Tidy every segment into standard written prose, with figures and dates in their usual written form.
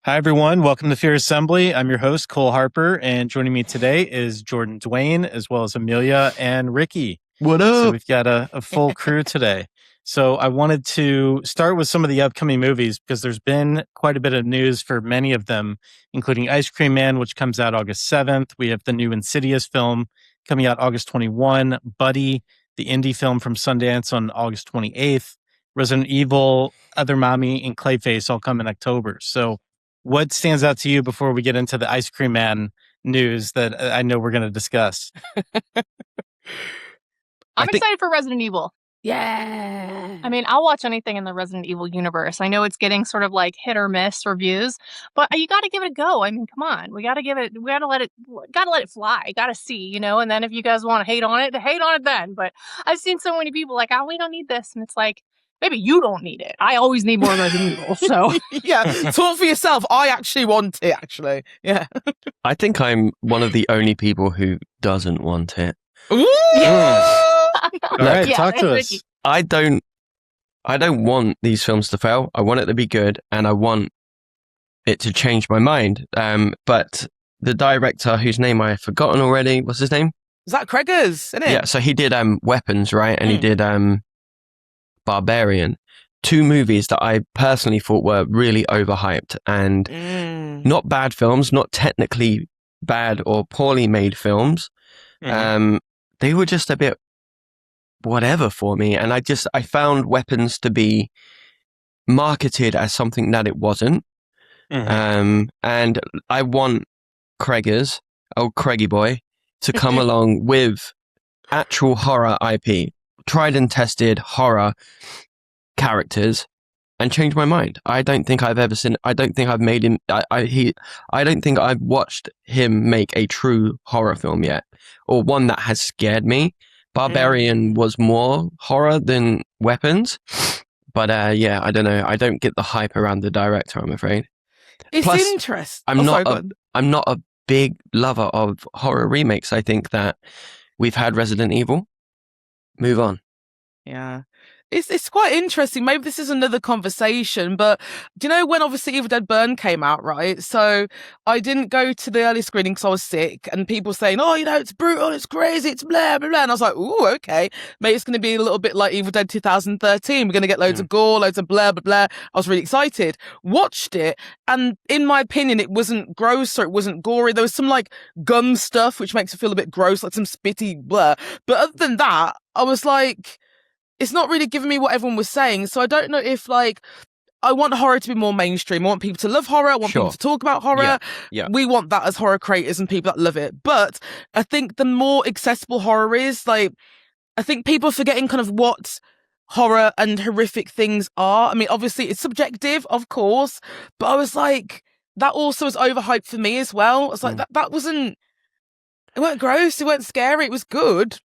Hi, everyone. Welcome to Fear Assembly. I'm your host, Cole Harper, and joining me today is Jordan Dwayne, as well as Amelia and Ricky. What So up? we've got a full crew today. So I wanted to start with some of the upcoming movies because there's been quite a bit of news for many of them, including Ice Cream Man, which comes out August 7th. We have the new Insidious film coming out August 21, Buddy, the indie film from Sundance on August 28th, Resident Evil, Other Mommy, and Clayface all come in October. So what stands out to you before we get into the Ice Cream Man news that I know we're going to discuss? I'm excited for Resident Evil. Yeah. I mean, I'll watch anything in the Resident Evil universe. I know it's getting sort of like hit or miss reviews, but you got to give it a go. I mean, come on. We got to let it fly. Got to see, and then if you guys want to hate on it then. But I've seen so many people like, oh, we don't need this. And it's like, maybe you don't need it. I always need more Resident Evil. So yeah, talk for yourself. I actually want it, actually. Yeah. I think I'm one of the only people who doesn't want it. Ooh! Yeah. All right, talk to us. I don't want these films to fail. I want it to be good, and I want it to change my mind. But the director, whose name I've forgotten already, what's his name? Zach Cregger's, isn't it? Yeah, so he did Weapons, right? And he did Barbarian. Two movies that I personally thought were really overhyped and not bad films, not technically bad or poorly made films. They were just a bit whatever for me. And I found Weapons to be marketed as something that it wasn't. And I want Craigie boy, to come along with actual horror IP, tried and tested horror characters, and change my mind. I don't think I've made him. I don't think I've watched him make a true horror film yet, or one that has scared me. Barbarian was more horror than Weapons, but yeah, I don't know. I don't get the hype around the director, I'm afraid. It's Plus, interesting. I'm not a big lover of horror remakes. I think that we've had Resident Evil. Move on. Yeah. It's quite interesting. Maybe this is another conversation, but do you know when obviously Evil Dead Burn came out, right? So I didn't go to the early screening because I was sick, and people saying, oh, it's brutal, it's crazy, it's blah, blah, blah. And I was like, ooh, okay. Maybe it's going to be a little bit like Evil Dead 2013. We're going to get loads of gore, loads of blah, blah, blah. I was really excited. Watched it, and in my opinion, it wasn't gross or it wasn't gory. There was some like gum stuff, which makes it feel a bit gross, like some spitty blah. But other than that, I was like, it's not really giving me what everyone was saying. So I don't know if I want horror to be more mainstream. I want people to love horror. I want people to talk about horror. Yeah. We want that as horror creators and people that love it. But I think the more accessible horror is, I think people are forgetting kind of what horror and horrific things are. I mean, obviously it's subjective, of course, but I was like, that also was overhyped for me as well. I was like, that wasn't, it weren't gross, it weren't scary, it was good.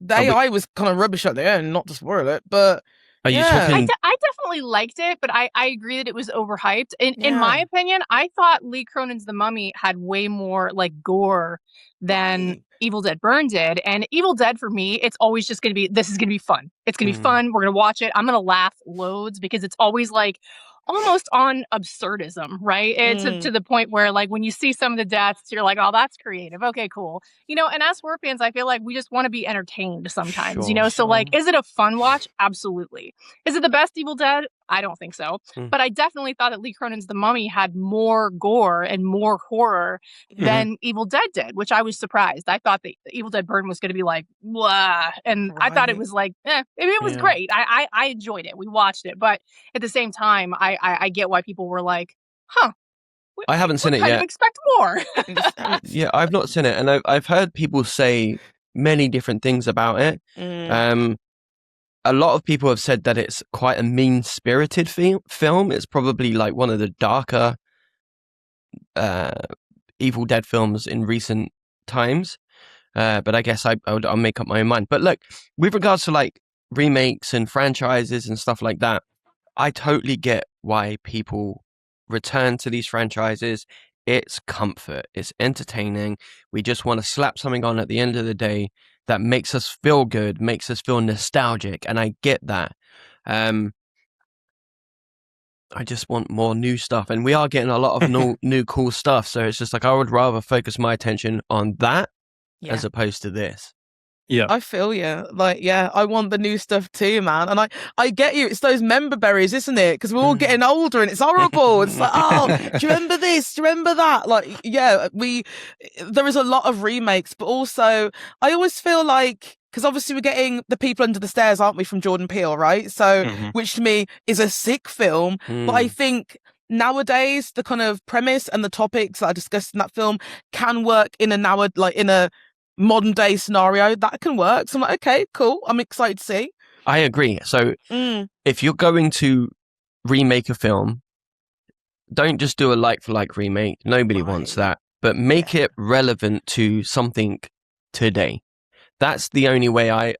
The AI was kind of rubbish at the end, not to spoil it, but are you talking? I definitely liked it, but I agree that it was overhyped. In my opinion, I thought Lee Cronin's The Mummy had way more gore than Evil Dead Burn did. And Evil Dead, for me, it's always just going to be, this is going to be fun. It's going to be fun. We're going to watch it. I'm going to laugh loads because it's always almost on absurdism, right? It's to the point where when you see some of the deaths, you're like, oh, that's creative. Okay, cool. And as horror fans, I feel like we just want to be entertained sometimes, So is it a fun watch? Absolutely. Is it the best Evil Dead? I don't think so. But I definitely thought that Lee Cronin's The Mummy had more gore and more horror than Evil Dead did, which I was surprised. I thought the Evil Dead Burn was going to be blah. And I thought it was it was great. I enjoyed it. We watched it. But at the same time, I get why people were like, huh. I haven't seen it yet. Expect more. Yeah, I've not seen it. And I've heard people say many different things about it. A lot of people have said that it's quite a mean-spirited film. It's probably one of the darker Evil Dead films in recent times. But I guess I'll make up my own mind. But look, with regards to remakes and franchises and stuff like that, I totally get why people return to these franchises. It's comfort. It's entertaining. We just want to slap something on at the end of the day that makes us feel good, makes us feel nostalgic. And I get that. I just want more new stuff, and we are getting a lot of new cool stuff. So it's just like I would rather focus my attention on that as opposed to this. Yeah, I feel you. Like, yeah, I want the new stuff too, man. And I get you. It's those member berries, isn't it? Because we're all getting older and it's horrible. It's like, oh, do you remember this? Do you remember that? Like, yeah, there is a lot of remakes, but also I always feel like, because obviously we're getting The People Under the Stairs, aren't we, from Jordan Peele, right? So, which to me is a sick film. But I think nowadays the kind of premise and the topics that are discussed in that film can work in a modern day scenario that can work. So I'm like, okay, cool. I'm excited to see. I agree. So if you're going to remake a film, don't just do a like for like remake. Nobody wants that, but make it relevant to something today. That's the only way I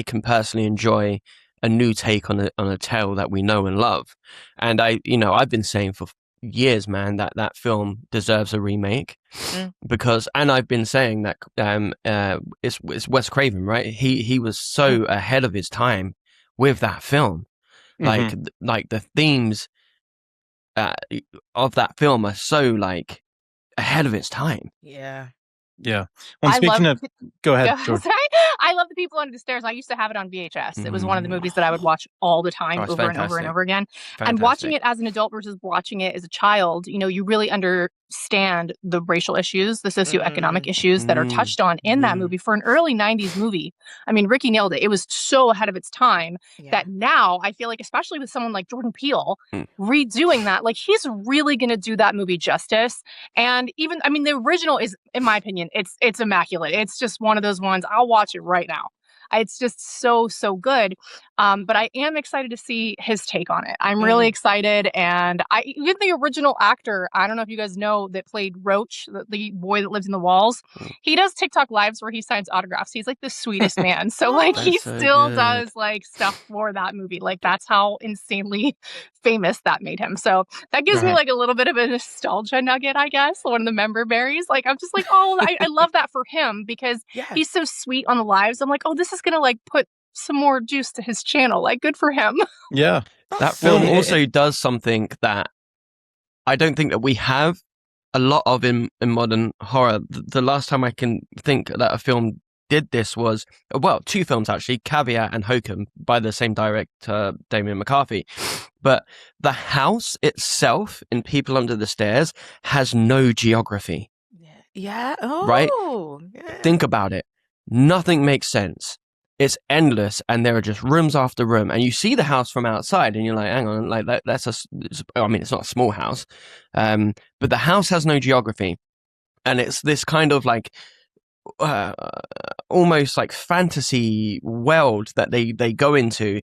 can personally enjoy a new take on a tale that we know and love. And I've been saying for years, man, that film deserves a remake because, and I've been saying that it's Wes Craven, right? He was so ahead of his time with that film. Like the themes of that film are so like ahead of its time. Yeah. Yeah. Well, speaking of, go ahead. I love The People Under the Stairs. I used to have it on VHS. It was one of the movies that I would watch all the time, over and over and over again. Fantastic. And watching it as an adult versus watching it as a child, you really understand the racial issues, the socioeconomic issues that are touched on in that movie. For an early 90s movie, I mean, Ricky nailed it. It was so ahead of its time that now I feel like, especially with someone like Jordan Peele redoing that, like he's really going to do that movie justice. And even, I mean, the original is, in my opinion, it's immaculate. It's just one of those ones. I'll watch it right now. It's just so good. But I am excited to see his take on it. I'm really excited. And even the original actor, I don't know if you guys know, that played Roach, the boy that lives in the walls. He does TikTok lives where he signs autographs. He's like the sweetest man. So like he still does like stuff for that movie. Like that's how insanely famous that made him. So that gives me like a little bit of a nostalgia nugget, I guess. One of the member berries. Like I'm just like, oh, I love that for him because he's so sweet on the lives. I'm like, oh, this is gonna like put some more juice to his channel. Like good for him. Yeah. That film also does something that I don't think that we have a lot of in modern horror. The last time I can think that a film did this was, well, two films actually, Caveat and Hokum, by the same director, Damien McCarthy. But the house itself in People Under the Stairs has no geography. Yeah. Oh, right? Yeah. Think about it. Nothing makes sense. It's endless, and there are just rooms after room, and you see the house from outside, and you're like, "Hang on, like it's not a small house, but the house has no geography, and it's this kind of like almost like fantasy world that they go into,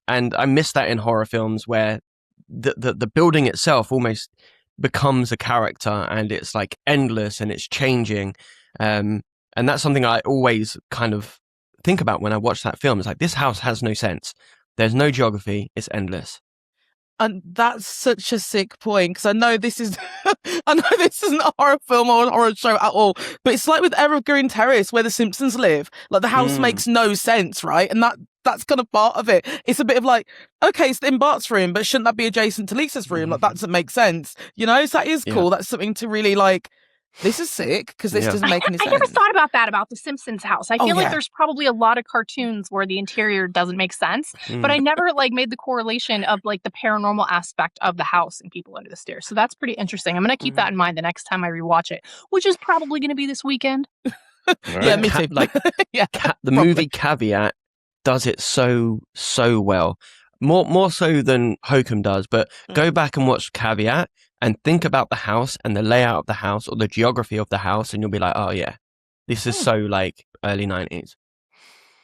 and I miss that in horror films where the building itself almost becomes a character, and it's like endless and it's changing, and that's something I always kind of think about when I watch that film. It's like, this house has no sense. There's no geography. It's endless. And that's such a sick point, because I know this is I know this isn't a horror film or a horror show at all, but it's like with Evergreen Terrace where the Simpsons live. Like the house makes no sense, right? And that's kind of part of it. It's a bit of like, okay, it's in Bart's room, but shouldn't that be adjacent to Lisa's room? Like that doesn't make sense, So that is cool. That's something to really like. This is sick because this doesn't make any sense. I never thought about that about the Simpsons house. I feel like there's probably a lot of cartoons where the interior doesn't make sense, but I never like made the correlation of like the paranormal aspect of the house and People Under the Stairs. So that's pretty interesting. I'm going to keep that in mind the next time I rewatch it, which is probably going to be this weekend. Yeah, me too. Like the movie Caveat does it so well. More so than Hokum does, but go back and watch Caveat and think about the house and the layout of the house or the geography of the house, and you'll be like, oh yeah, this is so like early 90s.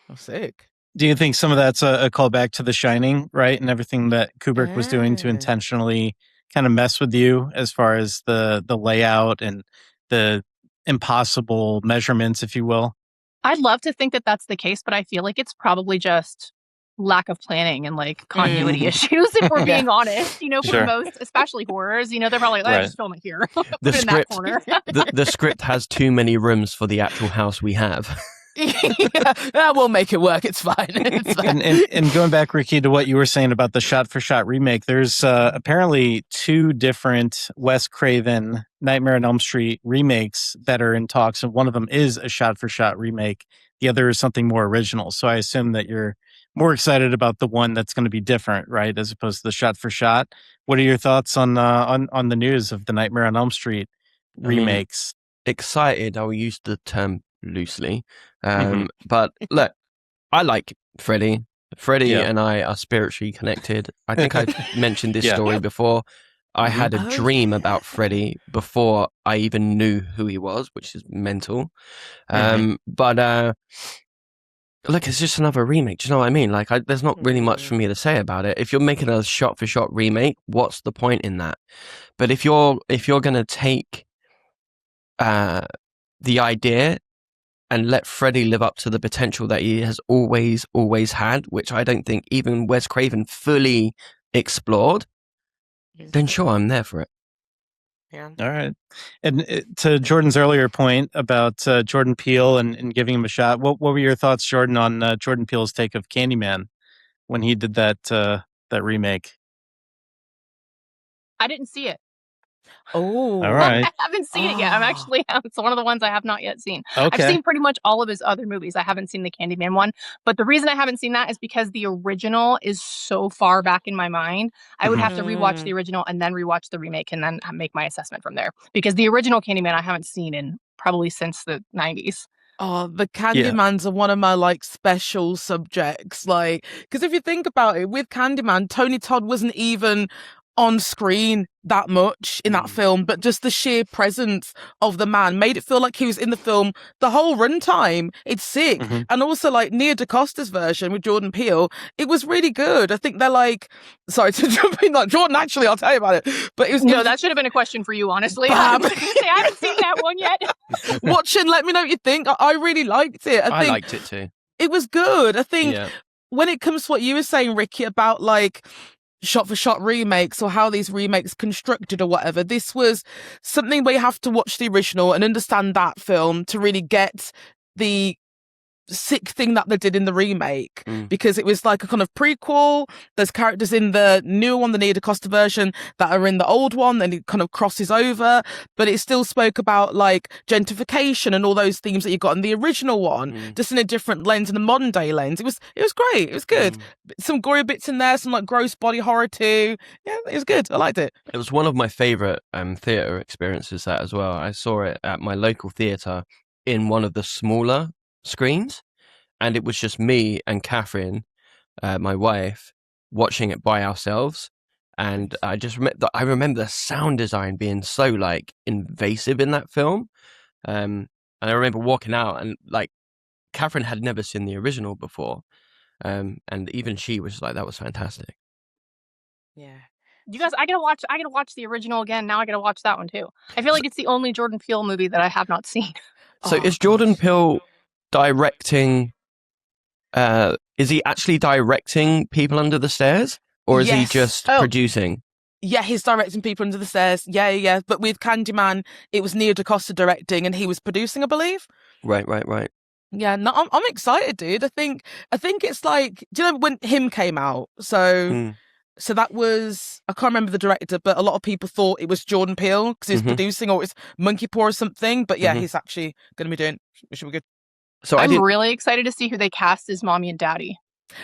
Oh, sick. Do you think some of that's a callback to The Shining, right? And everything that Kubrick was doing to intentionally kind of mess with you as far as the layout and the impossible measurements, if you will? I'd love to think that that's the case, but I feel like it's probably just lack of planning and like continuity issues, if we're being honest, for most, especially horrors, they're probably like, just film it here. The script has too many rooms for the actual house we have. Yeah, we'll make it work. It's fine. It's fine. And going back, Ricky, to what you were saying about the shot-for-shot remake, there's apparently 2 different Wes Craven Nightmare on Elm Street remakes that are in talks, and one of them is a shot-for-shot remake. The other is something more original. So I assume that you're more excited about the one that's going to be different, right, as opposed to the shot-for-shot. What are your thoughts on the news of the Nightmare on Elm Street remakes? Excited, I'll use the term loosely. But look, I like Freddy. Freddy and I are spiritually connected. I think I've mentioned this story before. I had a dream about Freddy before I even knew who he was, which is mental. But look, it's just another remake. Do you know what I mean? Like, there's not really much for me to say about it. If you're making a shot-for-shot remake, what's the point in that? But if you're going to take the idea and let Freddy live up to the potential that he has always had, which I don't think even Wes Craven fully explored, then sure, I'm there for it. Yeah. All right. And to Jordan's earlier point about Jordan Peele and giving him a shot, what were your thoughts, Jordan, on Jordan Peele's take of Candyman when he did that remake? I didn't see it. Oh, all right. I haven't seen it yet. It's one of the ones I have not yet seen. Okay. I've seen pretty much all of his other movies. I haven't seen the Candyman one. But the reason I haven't seen that is because the original is so far back in my mind. I would have to rewatch the original and then rewatch the remake and then make my assessment from there. Because the original Candyman I haven't seen in probably since the 90s. Oh, the Candymans are one of my like special subjects. Like, because if you think about it, with Candyman, Tony Todd wasn't even on screen that much in that film, but just the sheer presence of the man made it feel like he was in the film the whole runtime. It's sick. And also like Nia DaCosta's version with Jordan Peele, it was really good. I think they're like, sorry to jump in, like Jordan, actually, I'll tell you about it. But that should have been a question for you, honestly. I haven't seen that one yet. Watch it, let me know what you think. I really liked it. I liked it too. It was good. I think when it comes to what you were saying, Ricky, about like shot-for-shot remakes or how these remakes constructed or whatever, this was something where you have to watch the original and understand that film to really get the sick thing that they did in the remake, because it was like a kind of prequel. There's characters in the new one, the Nia DaCosta version, that are in the old one, and it kind of crosses over, but it still spoke about like gentrification and all those themes that you got in the original one, just in a different lens, in a modern day lens. It was great. It was good. Some gory bits in there, some like gross body horror too. Yeah, it was good. I liked it. It was one of my favorite theater experiences, that as well. I saw it at my local theater in one of the smaller screens, and it was just me and Catherine, my wife, watching it by ourselves. And I remember the sound design being so like invasive in that film, and I remember walking out and like Catherine had never seen the original before, and even she was like, that was fantastic. Yeah. You guys, I gotta watch the original again. Now I gotta watch that one too. I feel like it's the only Jordan Peele movie that I have not seen. So is Jordan Peele directing, is he actually directing People Under the Stairs, or is he just producing? Yeah, he's directing People Under the Stairs. Yeah. But with Candyman, it was Nia DaCosta directing and he was producing, I believe. Right. Yeah, no, I'm excited, dude. I think it's like, do you know when Him came out? So that was, I can't remember the director, but a lot of people thought it was Jordan Peele because he's producing, or it's Monkey Paw or something. But yeah, he's actually going to be doing, it should be good. So I'm really excited to see who they cast as mommy and daddy.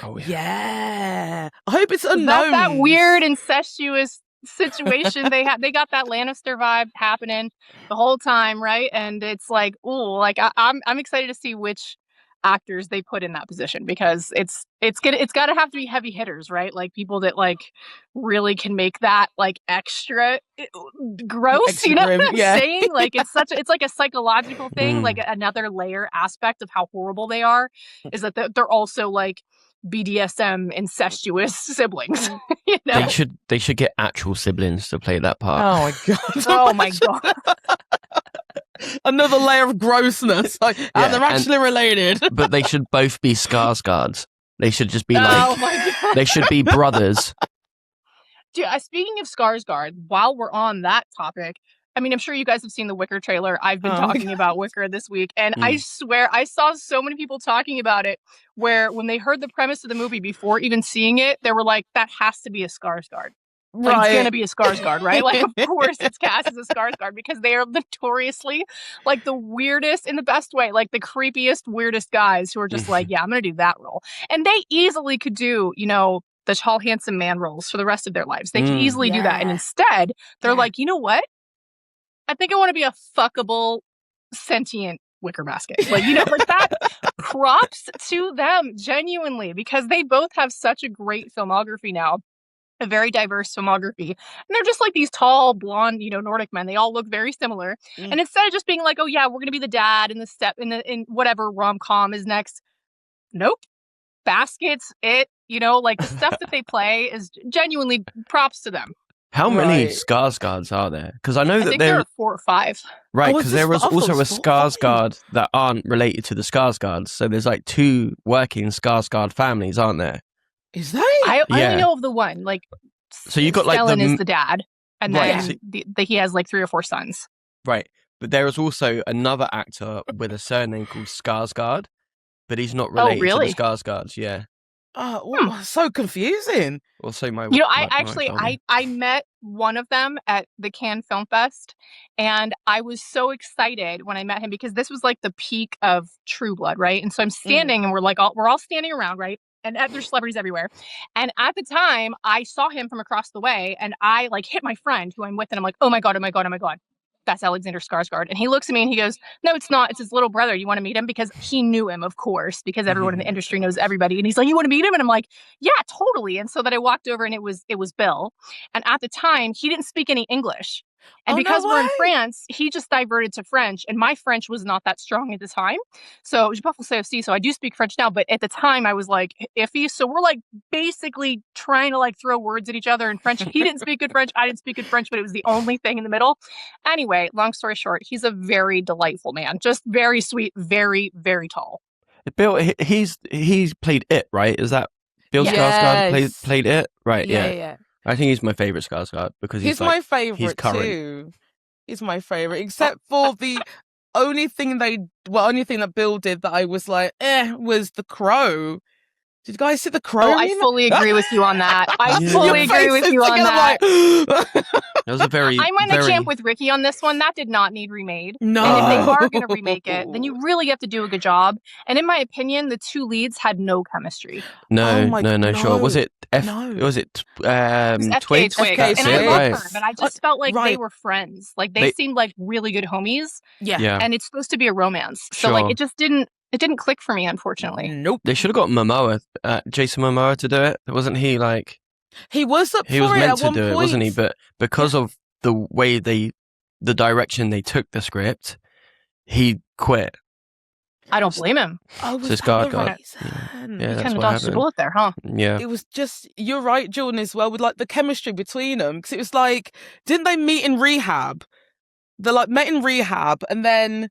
Oh yeah. I hope it's unknown. That weird incestuous situation they got that Lannister vibe happening the whole time, right? And it's like, ooh, like I'm excited to see which actors they put in that position, because it's got to have to be heavy hitters, right? Like people that like really can make that like extra gross, extra, you know what I'm saying? Like it's like a psychological thing, like another layer aspect of how horrible they are is that they're also like BDSM incestuous siblings. You know? They should get actual siblings to play that part. Oh my god. Oh my god. Another layer of grossness. Like, and they're actually related. But they should both be Skarsgårds. They should just be like, my god. They should be brothers. Dude, speaking of Skarsgård, while we're on that topic, I mean, I'm sure you guys have seen the Wicker trailer. I've been talking about Wicker this week, and I swear I saw so many people talking about it where when they heard the premise of the movie before even seeing it, they were like, that has to be a Skarsgård. Like, it's gonna be a Skarsgård, right? Like, of course it's cast as a Skarsgård because they are notoriously like the weirdest in the best way, like the creepiest, weirdest guys who are just like, yeah, I'm gonna do that role. And they easily could do, you know, the tall, handsome man roles for the rest of their lives. They can easily do that. And instead, they're like, you know what? I think I want to be a fuckable, sentient wicker basket. Like, you know, like that. Props to them, genuinely, because they both have such a great filmography now. A very diverse filmography. And they're just like these tall, blonde, you know, Nordic men. They all look very similar. And instead of just being like, oh yeah, we're gonna be the dad in the step in whatever rom-com is next. Nope. Baskets, you know, like the stuff that they play is genuinely props to them. How many Skarsgårds are there? Because I know that there are 4 or 5. Right, because there was also a Skarsgård that aren't related to the Skarsgårds. So there's like 2 working Skarsgård families, aren't there? Is that? I only know of the one. Like, so you got like Stellan is the dad, and then he has like 3 or 4 sons. Right, but there is also another actor with a surname called Skarsgård, but he's not related to the Skarsgårds. Yeah. Oh, so confusing. Also, I met one of them at the Cannes Film Fest, and I was so excited when I met him because this was like the peak of True Blood, right? And so I'm standing, and we're all standing around, right? And there's celebrities everywhere. And at the time, I saw him from across the way, and I like hit my friend who I'm with, and I'm like, oh my god, that's Alexander Skarsgård. And he looks at me and he goes, no, it's not. It's his little brother. You want to meet him? Because he knew him, of course, because everyone in the industry knows everybody. And he's like, you want to meet him? And I'm like, yeah, totally. And so then I walked over, and it was Bill. And at the time, he didn't speak any English. And because we're in France, he just diverted to French. And my French was not that strong at the time. So je parle français aussi. So I do speak French now. But at the time, I was like iffy. So we're like basically trying to like throw words at each other in French. He didn't speak good French. I didn't speak good French. But it was the only thing in the middle. Anyway, long story short, he's a very delightful man. Just very sweet, very, very tall. Bill, he's played It, right? Is that Bill Skarsgård played It? Right, yeah. I think he's my favorite Skarsgård because he's my favorite too. He's my favorite, except for the only thing that Bill did that I was like, was The Crow. Did you guys see The Crow? Oh, I fully agree with you on that. I fully agree with you on that. That was a very. I'm in the camp with Ricky on this one. That did not need remade. No. And if they are going to remake it, then you really have to do a good job. And in my opinion, the 2 leads had no chemistry. No. Sure. Was it Was it Twigs? FK, and I love her, but I just felt like they were friends. Like they seemed like really good homies. Yeah. And it's supposed to be a romance, so like it just didn't. It didn't click for me, unfortunately. Nope. They should have got Jason Momoa to do it. Wasn't he like... He was up for it at one point. He was meant to do it, wasn't he? But because of the way the direction they took the script, he quit. I don't blame him. Oh, so Skarsgård. Yeah, he kind of dodged the bullet there, huh? Yeah. It was just... You're right, Jordan, as well, with like the chemistry between them. Because it was like... Didn't they meet in rehab? They like met in rehab, and then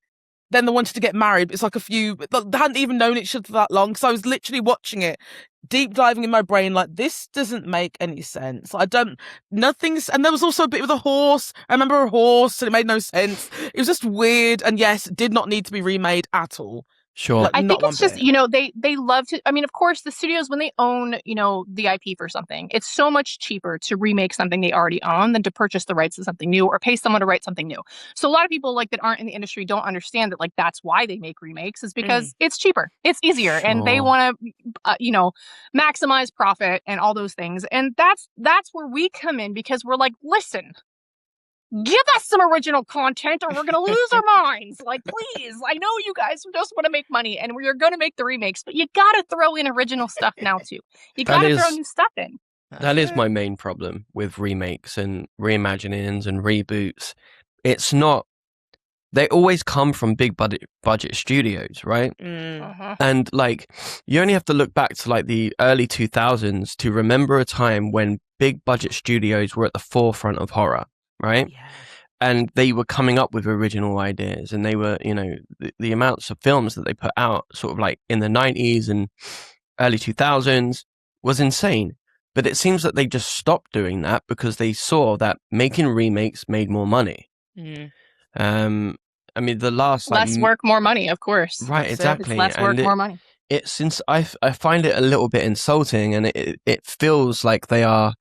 they wanted to get married. It's like they hadn't even known each other that long. So I was literally watching it, deep diving in my brain, like, this doesn't make any sense. Nothing's, and there was also a bit with a horse. I remember a horse, and it made no sense. It was just weird, and yes, did not need to be remade at all. Sure. I think it's just, they love to, I mean, of course, the studios, when they own, the IP for something, it's so much cheaper to remake something they already own than to purchase the rights to something new or pay someone to write something new. So a lot of people that aren't in the industry don't understand that that's why they make remakes, is because it's cheaper, it's easier, and they want to, maximize profit and all those things. And that's where we come in, because we're like, listen, give us some original content or we're going to lose our minds. Like, please, I know you guys just want to make money and we're going to make the remakes, but you got to throw in original stuff now too. You got to throw new stuff in. That is my main problem with remakes and reimaginings and reboots. It's not, they always come from big budget studios, right? And you only have to look back to the early 2000s to remember a time when big budget studios were at the forefront of horror. Right? Yeah. And they were coming up with original ideas, and they were, the amounts of films that they put out sort of in the 90s and early 2000s was insane. But it seems that they just stopped doing that because they saw that making remakes made more money. I mean, the last less work, more money, of course. Right, exactly. It's less work, more money. It's since I find it a little bit insulting, and it feels like they are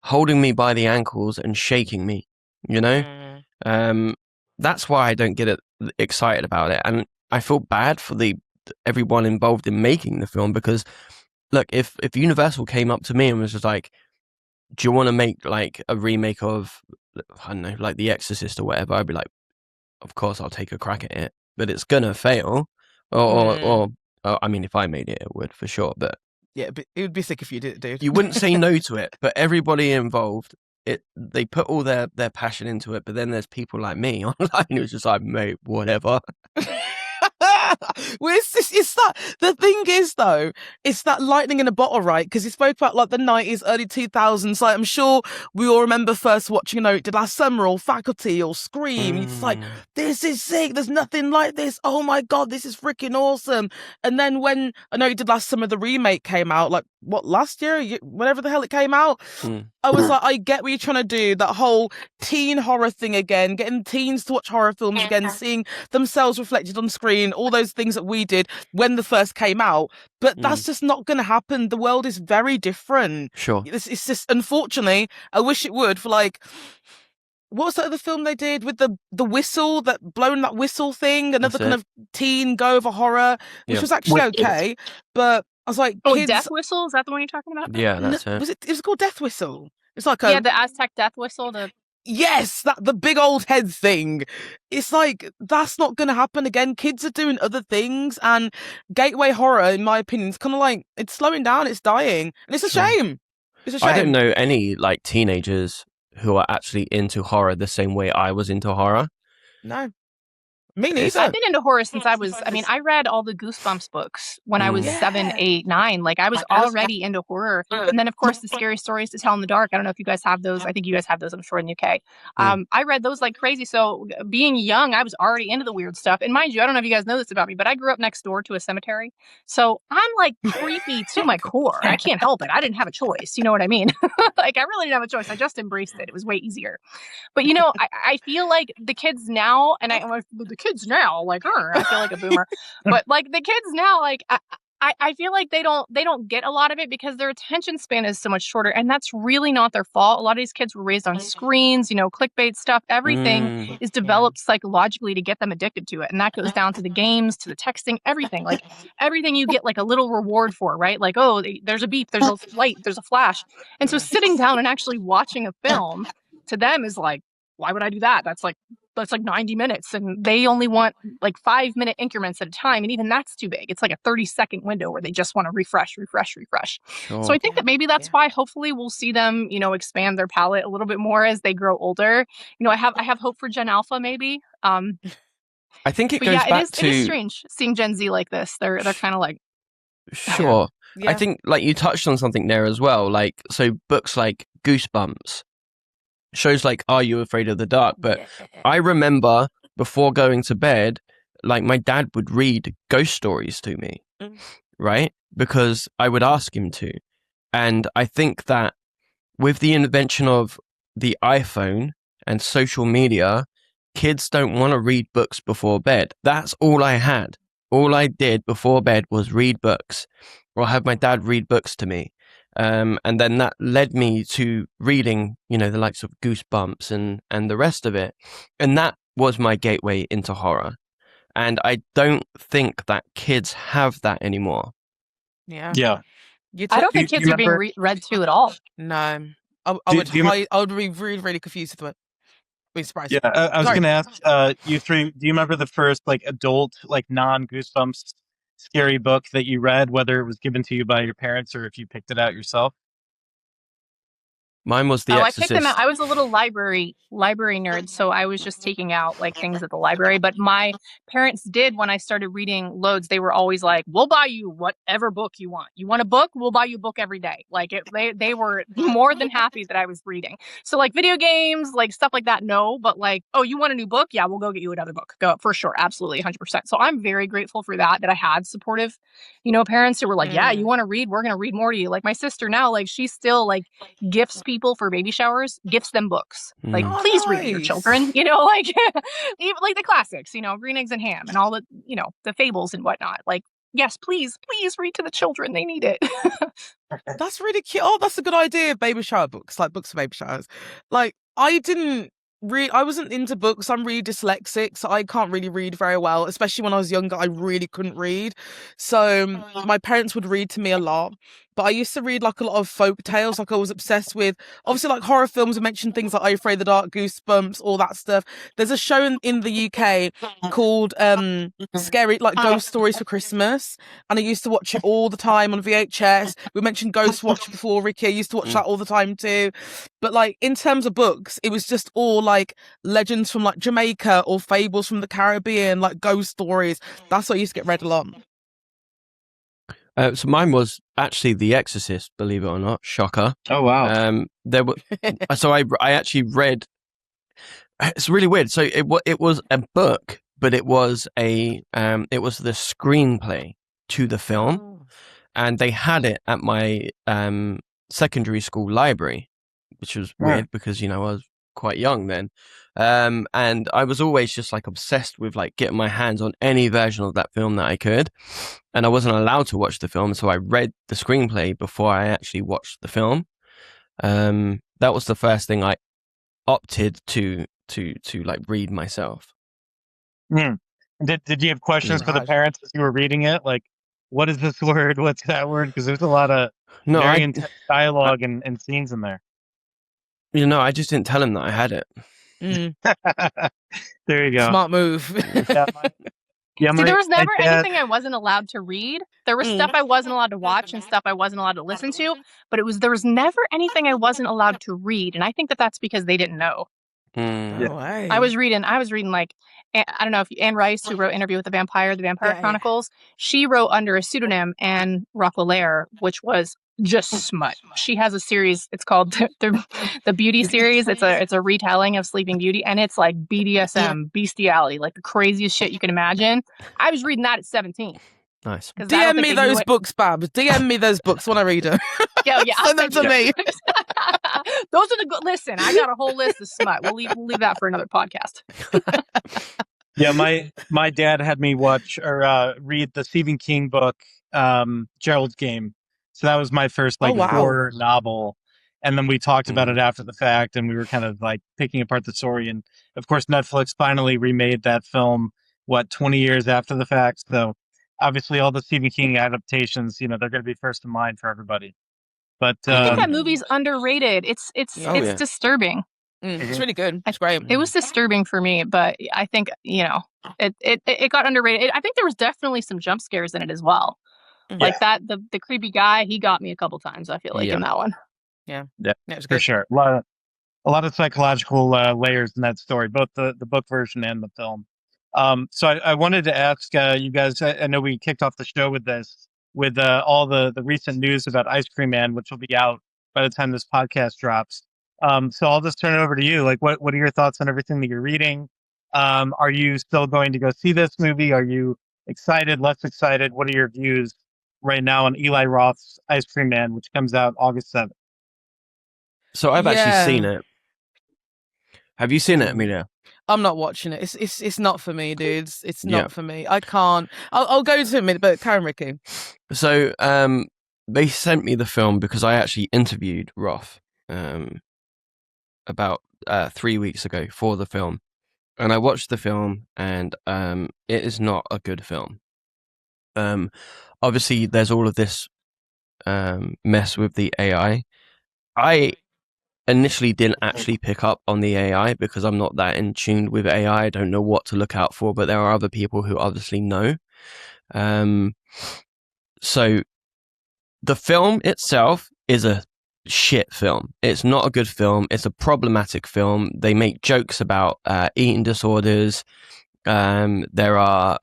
holding me by the ankles and shaking me. You know, that's why I don't get excited about it, and I feel bad for everyone involved in making the film, because look, if Universal came up to me and was just like, "Do you want to make like a remake of, I don't know, like The Exorcist or whatever?" I'd be like, "Of course, I'll take a crack at it, but it's gonna fail." Or I mean, if I made it, it would for sure. But yeah, it would be sick if you did it, dude. You wouldn't say no to it, but everybody involved, they put all their passion into it. But then there's people like me online who's just like, mate, whatever. Well, it's that the thing is though, it's that lightning in a bottle, right? Because you spoke about like the 90s, early 2000s. Like I'm sure we all remember first watching, Did Last Summer or Faculty or Scream. It's like, this is sick. There's nothing like this. Oh my god, this is freaking awesome. And then when I know you did Last Summer, the remake came out. Like what, last year? Whenever the hell it came out. I was like, I get what you're trying to do. That whole teen horror thing again, getting teens to watch horror films again, seeing themselves reflected on screen, all those things that we did when the first came out. But that's just not going to happen. The world is very different. Sure. It's just, unfortunately, I wish it would for like, what was that other film they did with the whistle, that blowing that whistle thing? Another kind of teen go of a horror, which was actually okay. But I was like, kids... Death Whistle? Is that the one you're talking about? Yeah, that's it. It was called Death Whistle. It's like the Aztec Death Whistle. Yes, the big old head thing. It's like, that's not going to happen again. Kids are doing other things, and gateway horror, in my opinion, is kind of like, it's slowing down, it's dying, and it's a shame. It's a shame. I don't know any like teenagers who are actually into horror the same way I was into horror. No. Me neither. I've been into horror since I read all the Goosebumps books when I was 7, 8, 9. Like I was already into horror. And then of course the Scary Stories to Tell in the Dark. I don't know if you guys have those. I think you guys have those, I'm sure, in the UK. I read those like crazy. So being young, I was already into the weird stuff. And mind you, I don't know if you guys know this about me, but I grew up next door to a cemetery. So I'm like creepy to my core. I can't help it. I didn't have a choice. You know what I mean? Like I really didn't have a choice. I just embraced it. It was way easier. But I feel like the kids now, and the kids now, like I feel like a boomer, but like the kids now, like I feel like they don't get a lot of it because their attention span is so much shorter, and that's really not their fault. A lot of these kids were raised on screens, clickbait stuff. Everything is developed psychologically to get them addicted to it, and that goes down to the games, to the texting, everything. Like everything you get like a little reward for, right? Like, oh, there's a beep, there's a light, there's a flash, and so sitting down and actually watching a film to them is like, why would I do that? That's like 90 minutes, and they only want like 5-minute increments at a time, and even that's too big. It's like a 30-second window where they just want to refresh. Sure. So I think that maybe that's why hopefully we'll see them expand their palette a little bit more as they grow older. I have hope for Gen Alpha maybe. I think it goes back to... it is strange seeing Gen Z like this. They're kind of like... Sure. I think like you touched on something there as well, like so books like Goosebumps, shows like Are You Afraid of the Dark? But I remember before going to bed, like my dad would read ghost stories to me, right? Because I would ask him to. And I think that with the invention of the iPhone and social media, kids don't want to read books before bed. That's all I had. All I did before bed was read books, or have my dad read books to me. And then that led me to reading, the likes of Goosebumps and the rest of it. And that was my gateway into horror. And I don't think that kids have that anymore. Yeah. I don't think kids are being read to at all. No. I would be really, really confused with it. Be surprised. Yeah, I was going to ask you three, do you remember the first like adult, like non-Goosebumps scary book that you read, whether it was given to you by your parents or if you picked it out yourself? Mine was The Exorcist. I picked them out. I was a little library nerd, so I was just taking out like things at the library. But my parents did, when I started reading loads, they were always like, "We'll buy you whatever book you want. You want a book? We'll buy you a book every day." Like they were more than happy that I was reading. So like video games, like stuff like that, no. But like, oh, you want a new book? Yeah, we'll go get you another book. Go for sure, absolutely, 100%. So I'm very grateful for that I had supportive, parents who were like, "Yeah, you want to read? We're gonna read more to you." Like my sister now, like she still like gifts people people for baby showers gifts them books. Like, Oh, please read to your nice. children, you know, like, like the classics, you know, Green Eggs and Ham and all the, you know, the fables and whatnot. Like, yes, please read to the children. They need it. That's really cute. Oh, that's a good idea. Baby shower books, like books for baby showers. Like, I didn't read, I wasn't into books. I'm really dyslexic, so I can't really read very well. Especially when I was younger, I really couldn't read. So my parents would read to me a lot. But I used to read like a lot of folk tales. Like I was obsessed with, obviously, like horror films. I mentioned things like Are You Afraid of the Dark, Goosebumps, all that stuff. There's a show in the UK called Scary, like Ghost Stories for Christmas. And I used to watch it all the time on VHS. We mentioned Ghost Watch before, Ricky. I used to watch that all the time too. But like in terms of books, it was just all like legends from like Jamaica or fables from the Caribbean, like ghost stories. That's what I used to get read a lot. So mine was actually The Exorcist, believe it or not. Shocker. Oh wow. There were so I actually read. It's really weird. So it was a book, but it was the screenplay to the film, and they had it at my secondary school library, which was weird because, you know, I was quite young then. And I was always just like obsessed with like getting my hands on any version of that film that I could. And I wasn't allowed to watch the film, so I read the screenplay before I actually watched the film. That was the first thing I opted to like read myself. Did you have questions for the parents as you were reading it? Like, what is this word? What's that word? Because there's a lot of very intense dialogue and scenes in there. You know, I just didn't tell him that I had it. There you go. Smart move. See, there was never anything I wasn't allowed to read. There was stuff I wasn't allowed to watch and stuff I wasn't allowed to listen to, but there was never anything I wasn't allowed to read, and I think that's because they didn't know. I was reading like, I don't know if Anne Rice, who wrote Interview with the Vampire Chronicles, she wrote under a pseudonym Anne Roquelaire, which was just smut. She has a series, it's called the Beauty series. It's a retelling of Sleeping Beauty, and it's like BDSM, bestiality, like the craziest shit you can imagine. I was reading that at 17. Nice. DM me those books, Babs. DM me those books when I read them. Yeah, Send them to me. Those are the good. Listen, I got a whole list of smut. We'll leave that for another podcast. Yeah, my dad had me watch or read the Stephen King book, Gerald's Game. So that was my first horror novel. And then we talked about it after the fact, and we were kind of like picking apart the story. And of course, Netflix finally remade that film, 20 years after the fact. So obviously all the Stephen King adaptations, you know, they're going to be first in line for everybody. But I think that movie's underrated. It's disturbing. It's really good. It's great. It was disturbing for me, but I think, you know, it got underrated. I think there was definitely some jump scares in it as well. Like that, the creepy guy, he got me a couple times, I feel like, in that one. Yeah, for sure. A lot of psychological layers in that story, both the book version and the film. So I wanted to ask you guys, I know we kicked off the show with this, with all the recent news about Ice Cream Man, which will be out by the time this podcast drops. So I'll just turn it over to you. Like, what are your thoughts on everything that you're reading? Are you still going to go see this movie? Are you excited, less excited? What are your views right now on Eli Roth's Ice Cream Man, which comes out August 7th? So I've actually seen it. Have you seen it, Amelia? I'm not watching it. It's not for me, dudes. It's not for me. I can't. I'll go to a minute, but Karen, Ricky. So they sent me the film because I actually interviewed Roth about 3 weeks ago for the film, and I watched the film, and it is not a good film. Obviously, there's all of this mess with the AI. I initially didn't actually pick up on the AI because I'm not that in tune with AI. I don't know what to look out for, but there are other people who obviously know. So the film itself is a shit film. It's not a good film. It's a problematic film. They make jokes about eating disorders. There are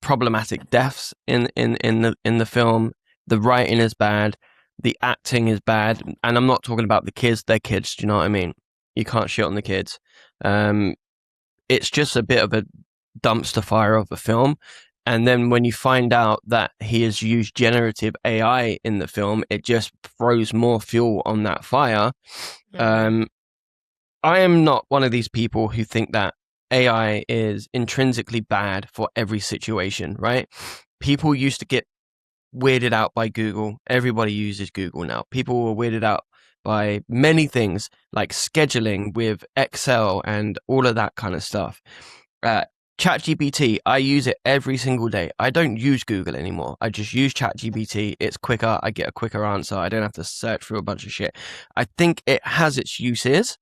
problematic deaths in the film. The writing is bad. The acting is bad, and I'm not talking about the kids. They're kids. Do you know what I mean? You can't shit on the kids. It's just a bit of a dumpster fire of a film, And then when you find out that he has used generative AI in the film, it just throws more fuel on that fire. I am not one of these people who think that AI is intrinsically bad for every situation, right? People used to get weirded out by Google. Everybody uses Google now. People were weirded out by many things like scheduling with Excel and all of that kind of stuff. ChatGPT, I use it every single day. I don't use Google anymore. I just use ChatGPT. It's quicker. I get a quicker answer. I don't have to search through a bunch of shit. I think it has its uses.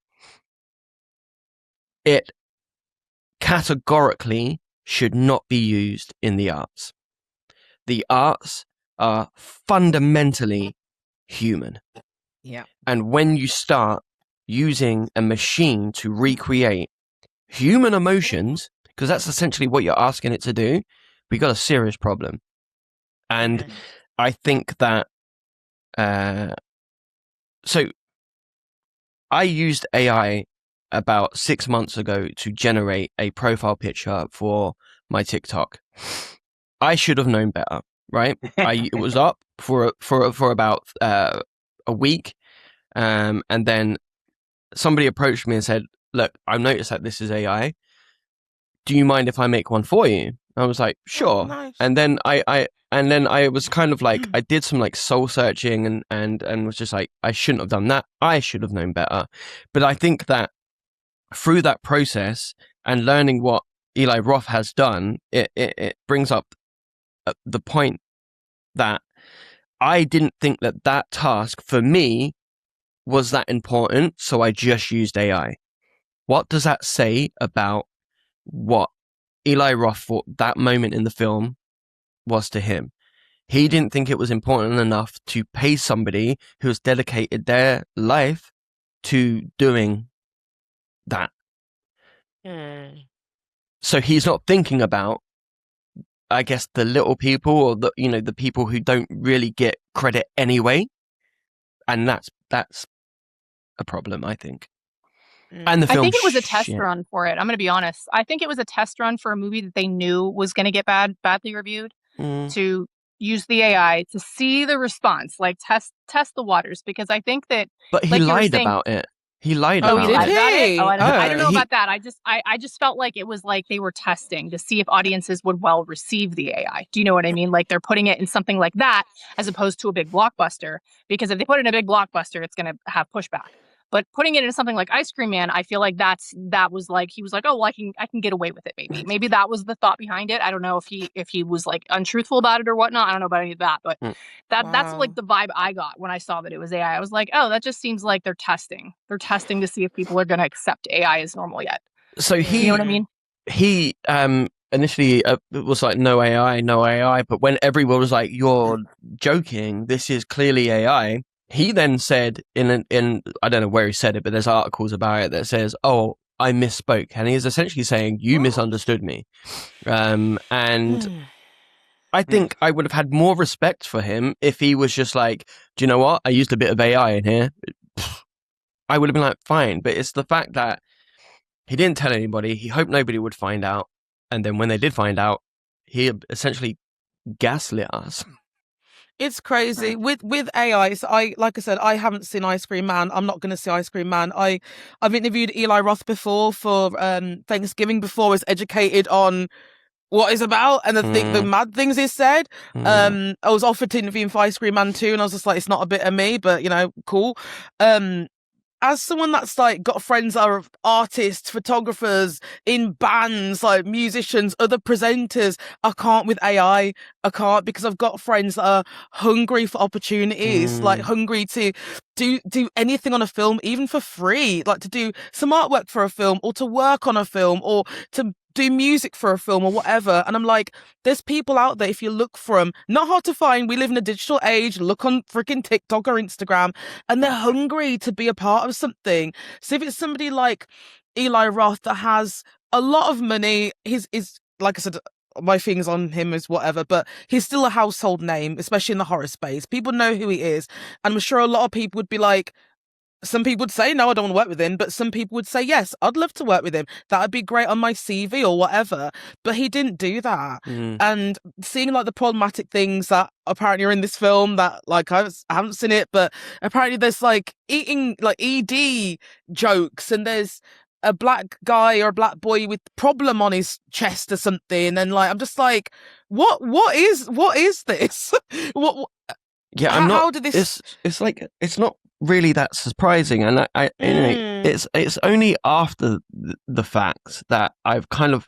It categorically should not be used in the arts. The arts are fundamentally human. Yeah. And when you start using a machine to recreate human emotions, because that's essentially what you're asking it to do, we got a serious problem. And I think that so I used AI about 6 months ago to generate a profile picture for my TikTok. I should have known better, right? It was up for about a week, and then somebody approached me and said, "Look, I've noticed that this is AI. Do you mind if I make one for you?" I was like, "Sure." Nice. And then I was kind of like, I did some like soul searching and was just like, I shouldn't have done that. I should have known better. But I think that through that process and learning what Eli Roth has done, it brings up the point that I didn't think that task for me was that important, so I just used AI. What does that say about what Eli Roth thought that moment in the film was to him? He didn't think it was important enough to pay somebody who has dedicated their life to doing that. So he's not thinking about, I guess, the little people or the people who don't really get credit anyway. And that's a problem, I think. And the film, I think it was a test run for it. I'm going to be honest. I think it was a test run for a movie that they knew was going to get badly reviewed, to use the AI to see the response, like test the waters. Because I think that, but he lied about it. He lied Oh, about did it. he? Oh, I don't know about that. I just felt like it was like they were testing to see if audiences would well receive the AI. Do you know what I mean? Like they're putting it in something like that as opposed to a big blockbuster. Because if they put it in a big blockbuster, it's going to have pushback. But putting it into something like Ice Cream Man, I feel like that was like, he was like, oh, well, I can get away with it. Maybe that was the thought behind it. I don't know if he was like untruthful about it or whatnot. I don't know about any of that, but that's like the vibe I got when I saw that it was AI. I was like, oh, that just seems like they're testing. They're testing to see if people are going to accept AI as normal yet. So you know what I mean? He initially it was like no AI, but when everyone was like, you're joking, this is clearly AI. He then said in I don't know where he said it, but there's articles about it that says, "Oh, I misspoke," and he is essentially saying you misunderstood me. And I think I would have had more respect for him if he was just like, "Do you know what? I used a bit of AI in here." I would have been like, "Fine," but it's the fact that he didn't tell anybody. He hoped nobody would find out, and then when they did find out, he essentially gaslit us. It's crazy with AI. So like I said, I haven't seen Ice Cream Man. I'm not going to see Ice Cream Man. I've interviewed Eli Roth before for Thanksgiving before I was educated on what it's about and the mad things he said. I was offered to interview him for Ice Cream Man too, and I was just like, it's not a bit of me, but cool. As someone that's like got friends that are artists, photographers, in bands, like musicians, other presenters, I can't with AI. I can't, because I've got friends that are hungry for opportunities, like hungry to do anything on a film, even for free, like to do some artwork for a film or to work on a film or to do music for a film or whatever. And I'm like, there's people out there, if you look for them, not hard to find. We live in a digital age. Look on freaking TikTok or Instagram, and they're hungry to be a part of something. So if it's somebody like Eli Roth that has a lot of money, his like I said, my things on him is whatever, but he's still a household name, especially in the horror space. People know who he is. And I'm sure a lot of people would be like, some people would say, no, I don't want to work with him. But some people would say, yes, I'd love to work with him. That would be great on my CV or whatever. But he didn't do that. And seeing like the problematic things that apparently are in this film that like I haven't seen it, but apparently there's like eating like ED jokes, and there's a black guy or a black boy with problem on his chest or something. And like, I'm just like, what is this? what Yeah, how did this? It's like it's not really that surprising, and it's only after the fact that I've kind of,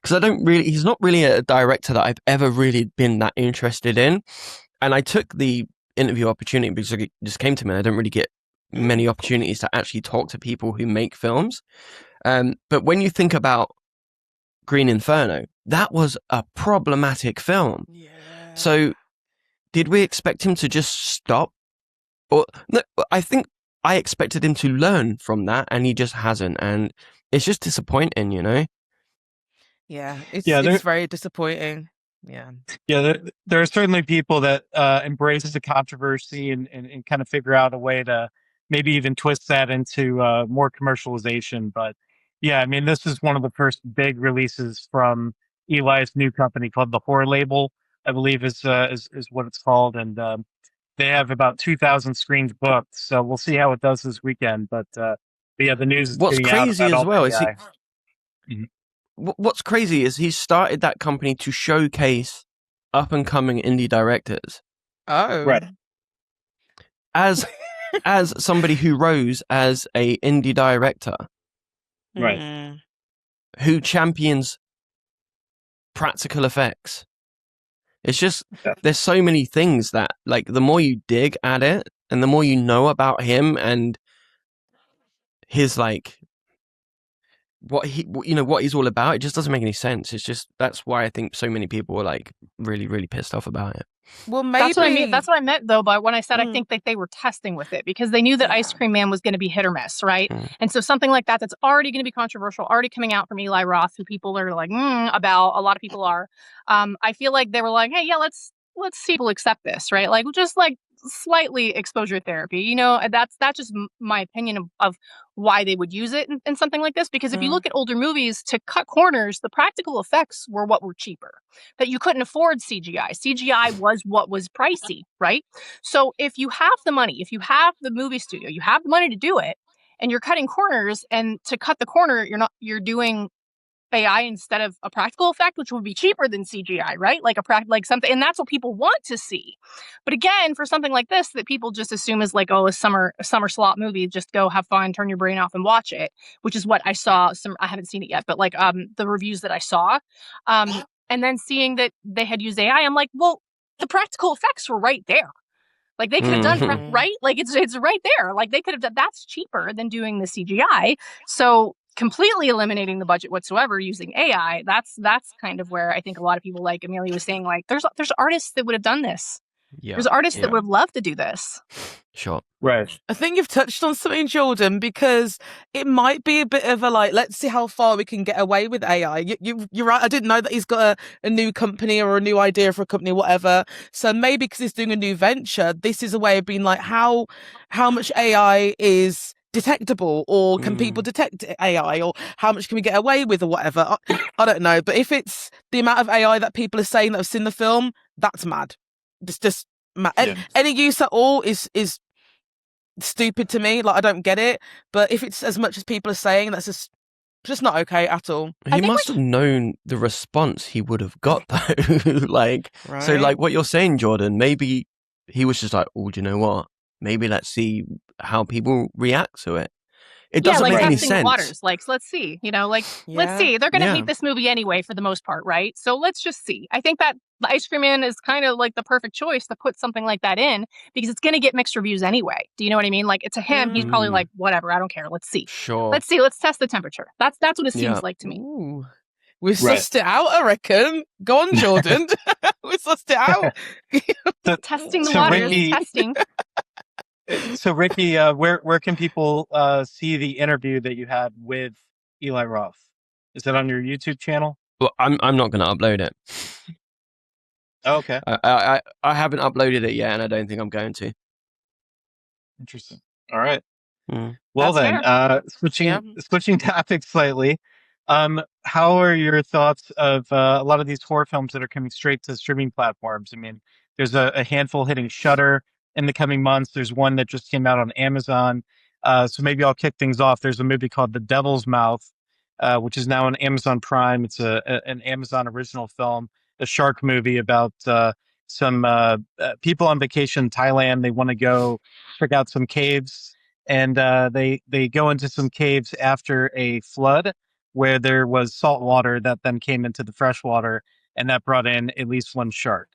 because he's not really a director that I've ever really been that interested in, and I took the interview opportunity because it just came to me. I don't really get many opportunities to actually talk to people who make films, but when you think about Green Inferno, that was a problematic film. So did we expect him to just stop? Or no, I think I expected him to learn from that, and he just hasn't, and it's just disappointing, you know? Yeah, it's very disappointing. Yeah, there are certainly people that embrace the controversy and kind of figure out a way to maybe even twist that into more commercialization. But yeah, I mean, this is one of the first big releases from Eli's new company called the Horror Label, I believe is what it's called, and they have about 2,000 screens booked, so we'll see how it does this weekend. But yeah, the news is what's crazy as well is what's crazy is he started that company to showcase up and coming indie directors. Oh, right. As somebody who rose as a indie director, right, who champions practical effects. It's just, there's so many things that, like, the more you dig at it and the more you know about him and his, like, what he's all about, it just doesn't make any sense. It's just, that's why I think so many people were, like, really, really pissed off about it. Well, maybe that's what I meant though by when I said I think that they were testing with it, because they knew that Ice Cream Man was going to be hit or miss, right? And so something like that's already going to be controversial, already coming out from Eli Roth, who people are like about. A lot of people are. I feel like they were like, hey, yeah, let's see if we'll accept this, right? Like just like slightly exposure therapy, you know. That's just my opinion of why they would use it in something like this, because if you look at older movies, to cut corners, the practical effects were what were cheaper, that you couldn't afford CGI was what was pricey, right? So if you have the money, if you have the movie studio, you have the money to do it, and you're cutting corners, and to cut the corner you're doing AI instead of a practical effect, which would be cheaper than CGI, right? Like like something, and that's what people want to see. But again, for something like this that people just assume is like, oh, a summer slot movie, just go have fun, turn your brain off and watch it, which is what I saw. I haven't seen it yet, but like the reviews that I saw, and then seeing that they had used AI, I'm like, well, the practical effects were right there. Like they could have done right, like it's right there. Like they could have done. That's cheaper than doing the CGI. So completely eliminating the budget whatsoever using AI, that's kind of where I think a lot of people, like Amelia was saying, like there's artists that would have done this. There's artists that would have loved to do this. Sure. Right. I think you've touched on something, Jordan, because it might be a bit of a like, let's see how far we can get away with AI. You're right. I didn't know that he's got a new company or a new idea for a company, whatever. So maybe because he's doing a new venture, this is a way of being like, how much AI is detectable, or can people detect AI, or how much can we get away with, or whatever. I don't know. But if it's the amount of AI that people are saying that have seen the film, that's mad. It's just mad. Any use at all is stupid to me. Like I don't get it. But if it's as much as people are saying, that's just not okay at all. He must have known the response he would have got though. Like, right? So like what you're saying, Jordan, maybe he was just like, oh, do you know what? Maybe let's see how people react to it. It doesn't make any sense. Waters. Like, so let's see, let's see. They're going to hate this movie anyway for the most part, right? So let's just see. I think that the Ice Cream Man is kind of like the perfect choice to put something like that in, because it's going to get mixed reviews anyway. Do you know what I mean? Like, to him, he's probably like, whatever, I don't care. Let's see. Sure. Let's see. Let's test the temperature. That's what it seems like to me. Ooh. We sussed it out, I reckon. Go on, Jordan. We sussed it out. Testing the waters. Testing. So Ricky, where can people see the interview that you had with Eli Roth? Is it on your YouTube channel? Well, I'm not going to upload it. Oh, okay. I haven't uploaded it yet, and I don't think I'm going to. Interesting. All right. Well That's then, fair. switching topics slightly. How are your thoughts of a lot of these horror films that are coming straight to streaming platforms? I mean, there's a handful hitting Shudder in the coming months. There's one that just came out on Amazon. So maybe I'll kick things off. There's a movie called The Devil's Mouth, which is now on Amazon Prime. It's an Amazon original film, a shark movie about some people on vacation in Thailand. They want to go check out some caves, and they go into some caves after a flood where there was salt water that then came into the fresh water, and that brought in at least one shark.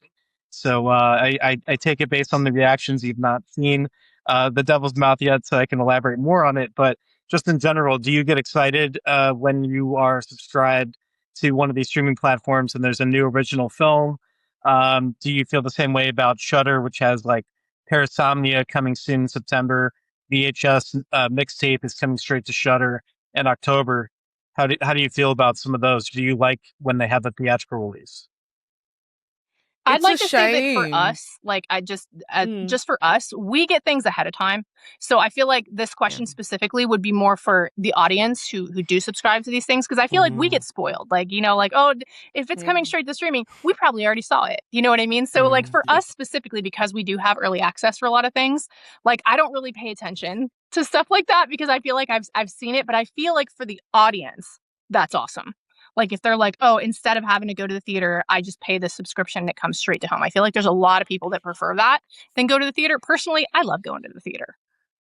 So I take it based on the reactions you've not seen The Devil's Mouth yet, so I can elaborate more on it. But just in general, do you get excited when you are subscribed to one of these streaming platforms and there's a new original film? Do you feel the same way about Shudder, which has like Parasomnia coming soon in September? VHS mixtape is coming straight to Shudder in October. How do you feel about some of those? Do you like when they have a theatrical release? I'd like to say that for us, like just for us, we get things ahead of time. So I feel like this question specifically would be more for the audience who do subscribe to these things, because I feel like we get spoiled. Like, you know, like, oh, if it's coming straight to streaming, we probably already saw it. You know what I mean? So like for us specifically, because we do have early access for a lot of things, like I don't really pay attention to stuff like that because I feel like I've seen it, but I feel like for the audience, that's awesome. Like if they're like, oh, instead of having to go to the theater, I just pay the subscription and it comes straight to home. I feel like there's a lot of people that prefer that than go to the theater. Personally, I love going to the theater.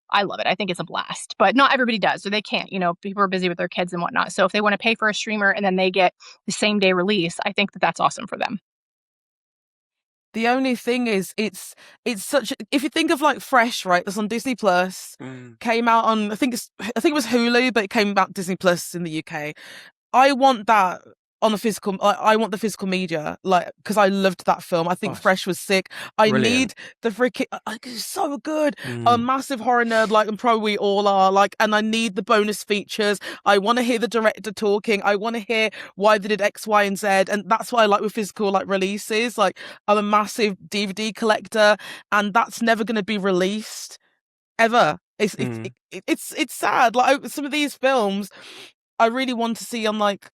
I love it. I think it's a blast, but not everybody does. So they can't, you know, people are busy with their kids and whatnot. So if they want to pay for a streamer and then they get the same day release, I think that that's awesome for them. The only thing is, it's such. If you think of like Fresh, right? That's on Disney Plus. Came out on I think it was Hulu, but it came out Disney Plus in the UK. I want that on the physical. I want the physical media, like, because I loved that film. I think Fresh was sick. I need the freaking. It's so good. A massive horror nerd, like, and probably we all are. Like, and I need the bonus features. I want to hear the director talking. I want to hear why they did X, Y, and Z. And that's what I like with physical like releases. Like, I'm a massive DVD collector, and that's never going to be released ever. It's sad. Like some of these films, I really want to see on like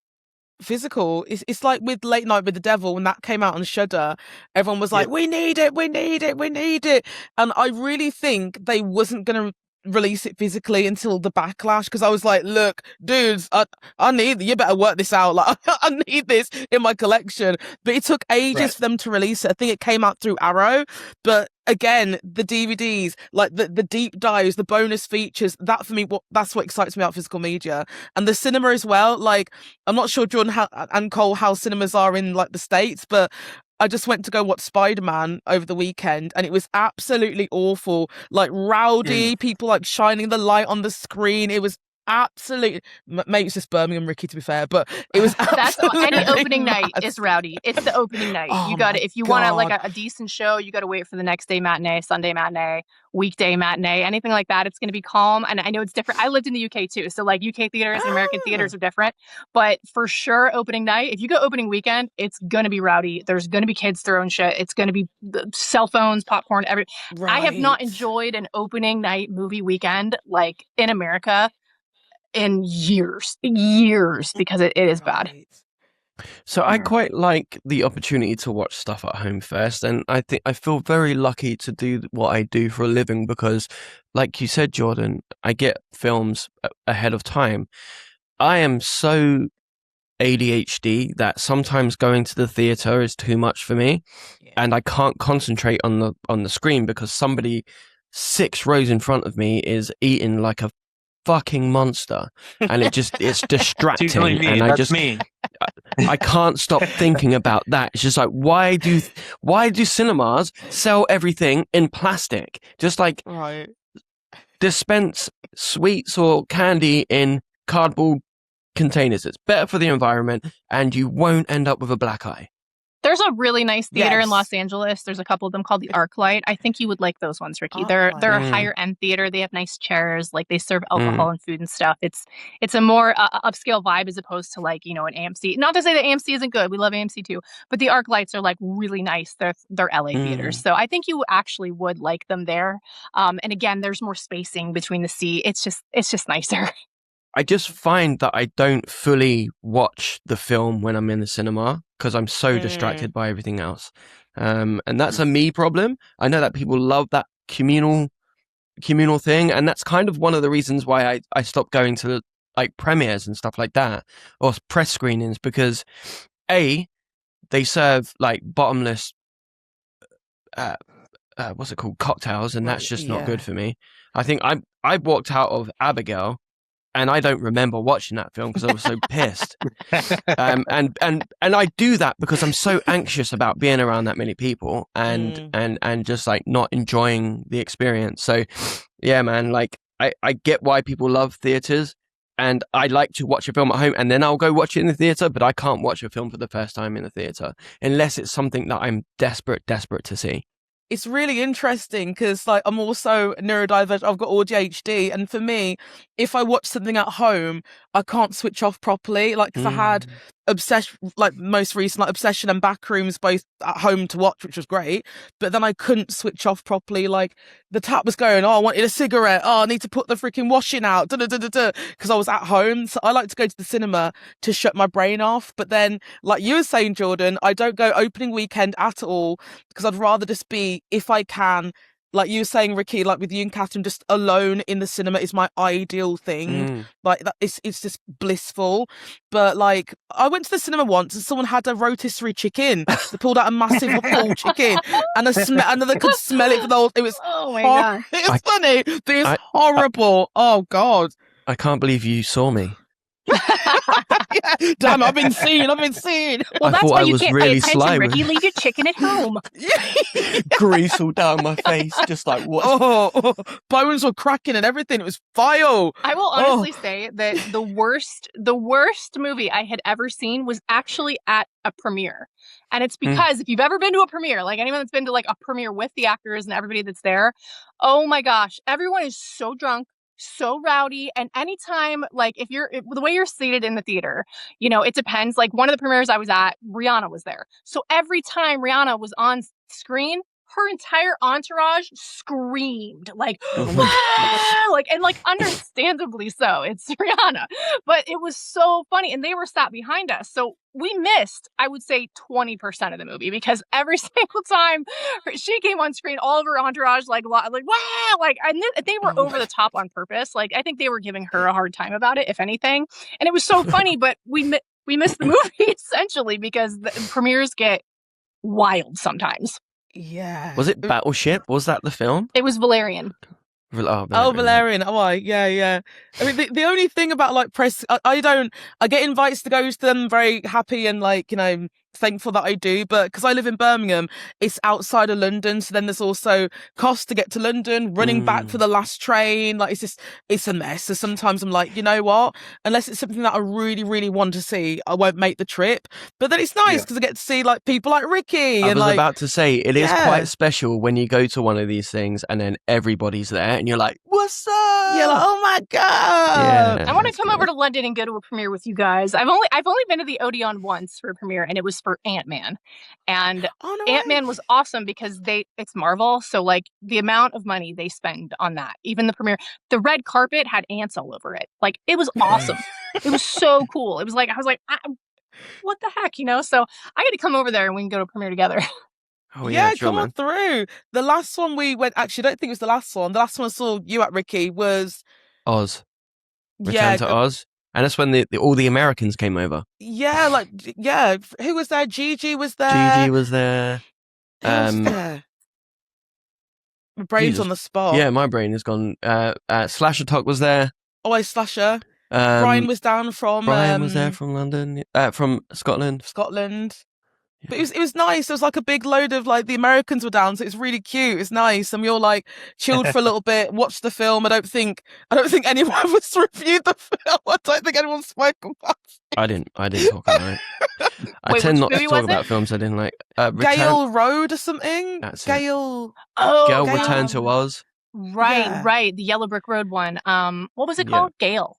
physical. It's like with Late Night with the Devil, when that came out on Shudder, everyone was like, we need it, we need it, we need it. And I really think they wasn't going to release it physically until the backlash, because I was like, look, dudes, I need, you better work this out. Like, I need this in my collection. But it took ages for them to release it. I think it came out through Arrow, but again, the DVDs, like the deep dives, the bonus features, that for me, that's what excites me about physical media. And the cinema as well. Like, I'm not sure, Jordan and Cole, how cinemas are in like the States, but I just went to go watch Spider-Man over the weekend, and it was absolutely awful. Like rowdy people, like shining the light on the screen. It was absolutely, maybe it's just Birmingham, Ricky, to be fair, but it was absolutely any opening night is rowdy. It's the opening night. You got to, if you want like a decent show, you got to wait for the next day matinee, Sunday matinee, weekday matinee, anything like that. It's going to be calm. And I know it's different. I lived in the UK too, so like UK theaters and American theaters are different, but for sure opening night, if you go opening weekend, it's going to be rowdy. There's going to be kids throwing shit. It's going to be cell phones, popcorn, I have not enjoyed an opening night movie weekend like in America in years, because it is bad. So I quite like the opportunity to watch stuff at home first, and I think I feel very lucky to do what I do for a living, because like you said, Jordan, I get films ahead of time. I am so ADHD that sometimes going to the theater is too much for me, and I can't concentrate on the screen because somebody 6 rows in front of me is eating like a fucking monster, and it's distracting, and I can't stop thinking about that. It's just like, why do cinemas sell everything in plastic? Just like dispense sweets or candy in cardboard containers. It's better for the environment, and you won't end up with a black eye. There's a really nice theater in Yes. Los Angeles. There's a couple of them called the ArcLight. I think you would like those ones, Ricky. They're a higher end theater. They have nice chairs. Like they serve alcohol and food and stuff. It's a more upscale vibe as opposed to like, you know, an AMC. Not to say that AMC isn't good. We love AMC too. But the ArcLights are like really nice. They're LA theaters. So I think you actually would like them there. And again, there's more spacing between the seat. It's just nicer. I just find that I don't fully watch the film when I'm in the cinema because I'm so distracted by everything else. And that's a me problem. I know that people love that communal thing. And that's kind of one of the reasons why I stopped going to like premieres and stuff like that or press screenings because they serve like bottomless, what's it called? Cocktails. And that's just not good for me. I think I walked out of Abigail and I don't remember watching that film because I was so pissed. And I do that because I'm so anxious about being around that many people and just like not enjoying the experience. So yeah, man, like I get why people love theaters and I like to watch a film at home and then I'll go watch it in the theater, but I can't watch a film for the first time in the theater unless it's something that I'm desperate to see. It's really interesting because like I'm also neurodivergent. I've got ADHD, and for me, if I watch something at home, I can't switch off properly. Like because I had Obsession, like most recent, like Obsession and Backrooms both at home to watch, which was great. But then I couldn't switch off properly. Like the tap was going, oh, I wanted a cigarette. Oh, I need to put the freaking washing out. Because I was at home. So I like to go to the cinema to shut my brain off. But then, like you were saying, Jordan, I don't go opening weekend at all because I'd rather just be, if I can, like you were saying, Ricky, like with you and Catherine, just alone in the cinema is my ideal thing. Like that, it's just blissful. But like, I went to the cinema once and someone had a rotisserie chicken. They pulled out a massive whole chicken, and they could smell it for the whole. It was oh my god, it's funny, but it's horrible. Oh god, I can't believe you saw me. Damn, I've been seen. Well, that's why you can't pay attention, Ricky. Leave your chicken at home. Grease all down my face, just like what? Bones were cracking and everything. It was vile. I will honestly say that the worst movie I had ever seen was actually at a premiere. And it's because if you've ever been to a premiere, like anyone that's been to like a premiere with the actors and everybody that's there, oh my gosh, everyone is so drunk, so rowdy. And anytime, like if the way you're seated in the theater, you know, it depends. Like one of the premieres I was at, Rihanna was there. So every time Rihanna was on screen, her entire entourage screamed like, like, and like understandably so. It's Rihanna, but it was so funny, and they were sat behind us, so we missed, I would say, 20% of the movie because every single time she came on screen, all of her entourage like wow, like, and they were over the top on purpose. Like I think they were giving her a hard time about it, if anything, and it was so funny. But we missed the movie essentially because the premieres get wild sometimes. Yeah. Was it Battleship? Was that the film? It was Valerian. Valerian. Yeah. I mean, the only thing about like press, I get invites to go to them, very happy and like, you know, thankful that I do, but because I live in Birmingham, it's outside of London, so then there's also cost to get to London, running back for the last train, like it's a mess. So sometimes I'm like, you know what, unless it's something that I really, really want to see, I won't make the trip. But then it's nice because I get to see like people like Ricky. I was about to say, it is quite special when you go to one of these things and then everybody's there and you're like, what's up? You're like, oh my god. I want to come over to London and go to a premiere with you guys. I've only been to the Odeon once for a premiere, and it was for Ant-Man. And Ant-Man was awesome because it's Marvel, so like the amount of money they spend on that, even the premiere, the red carpet had ants all over it. Like it was awesome. It was so cool. It was like I was like, what the heck, you know? So I got to come over there and we can go to a premiere together. Oh yeah, come on through. The last one we went, actually, I don't think it was the last one. The last one I saw you at, Ricky, was Oz. Return to Oz. And that's when all the Americans came over. Yeah, who was there? Gigi was there. Gigi was there. Who was there? My brain's on the spot. Yeah, my brain is gone. Slasher Talk was there. Oh, Slasher. Brian was down from... Brian was there from London. From Scotland. Scotland. But it was nice. There was like a big load of like the Americans were down, so it's really cute. It's nice, and we all like chilled for a little bit, watched the film. I don't think anyone of us reviewed the film. I don't think anyone spoke about it. I didn't talk about it. I tend not to talk about films I didn't like. Gale Road or something. That's Gale. Gale Return to Oz. Right. The Yellow Brick Road one. What was it called? Gale.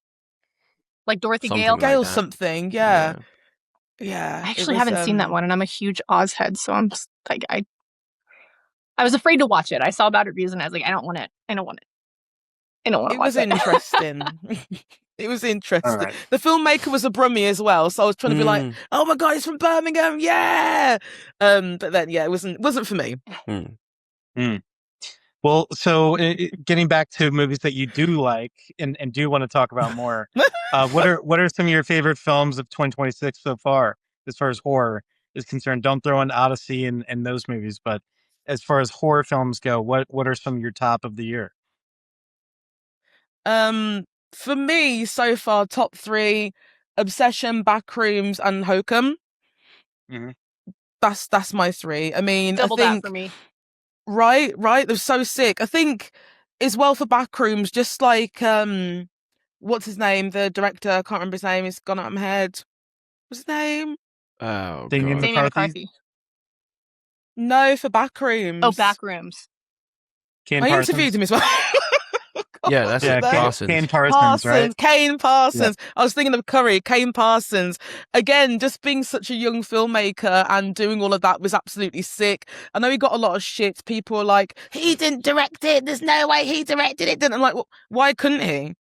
Like Dorothy Something Gale. like Gale that. something. Yeah. I actually haven't seen that one, and I'm a huge Oz head, so I'm just like I was afraid to watch it. I saw bad reviews, and I was like, I don't want it. I don't want to watch it. It was interesting. It was interesting. Right. The filmmaker was a Brummie as well, so I was trying to be like, "Oh my god, he's from Birmingham, yeah!" But then, it wasn't for me. Well, so getting back to movies that you do like and do want to talk about more, what are some of your favorite films of 2026 so far, as far as horror is concerned? Don't throw in Odyssey and those movies, but as far as horror films go, what are some of your top of the year? For me, so far, top 3: Obsession, Backrooms, and Hokum. Mm-hmm. That's my 3. I mean, Double I think that for me. right. They're so sick. I think as well for Backrooms, just like what's his name? The director, I can't remember his name. It's gone out of my head. What's his name? Oh, Damien God. McCarthy? No, for Backrooms. Oh, Backrooms. Kane I Parsons? interviewed him as well. Yeah, that's Yeah, Parsons. Kane Parsons, right? Kane Parsons. Yeah. I was thinking of Curry. Kane Parsons. Again, just being such a young filmmaker and doing all of that was absolutely sick. I know he got a lot of shit. People were like, he didn't direct it. There's no way he directed it. I'm like, well, why couldn't he?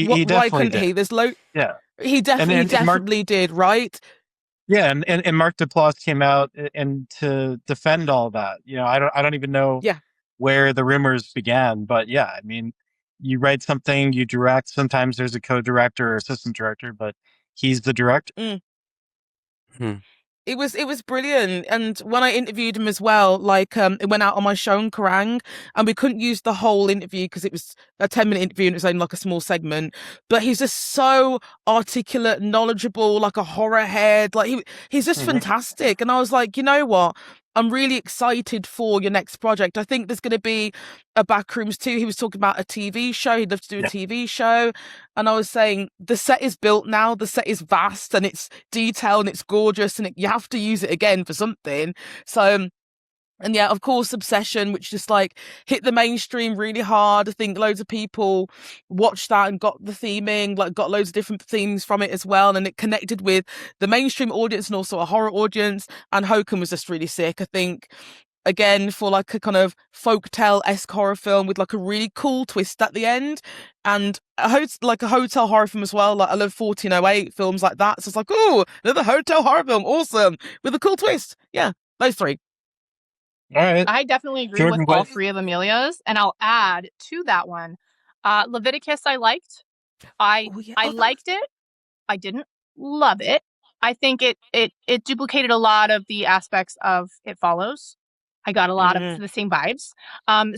Why couldn't did. he? There's Yeah. He definitely did, right? Yeah, and Mark Duplass came out and to defend all that. I don't even know where the rumors began, but yeah, I mean, you write something, you direct. Sometimes there's a co-director or assistant director, but he's the director. It was brilliant. And when I interviewed him as well, like it went out on my show in Kerrang, and we couldn't use the whole interview because it was a 10-minute interview and it was only like a small segment. But he's just so articulate, knowledgeable, like a horror head. Like he's just fantastic. And I was like, you know what? I'm really excited for your next project. I think there's going to be a Backrooms 2. He was talking about a TV show. He'd love to do a TV show. And I was saying, the set is built now. The set is vast and it's detailed and it's gorgeous and you have to use it again for something. So, and yeah, of course, Obsession, which just like hit the mainstream really hard. I think loads of people watched that and got the theming, like got loads of different themes from it as well. And it connected with the mainstream audience and also a horror audience. And Hokum was just really sick. I think, again, for like a kind of folktale-esque horror film with like a really cool twist at the end. And like a hotel horror film as well. Like I love 1408 films like that. So it's like, oh, another hotel horror film. Awesome. With a cool twist. Yeah, those 3. All right. I definitely agree with all 3 of Amelia's, and I'll add to that one. Leviticus I liked. I liked it. I didn't love it. I think it duplicated a lot of the aspects of It Follows. I got a lot of the same vibes.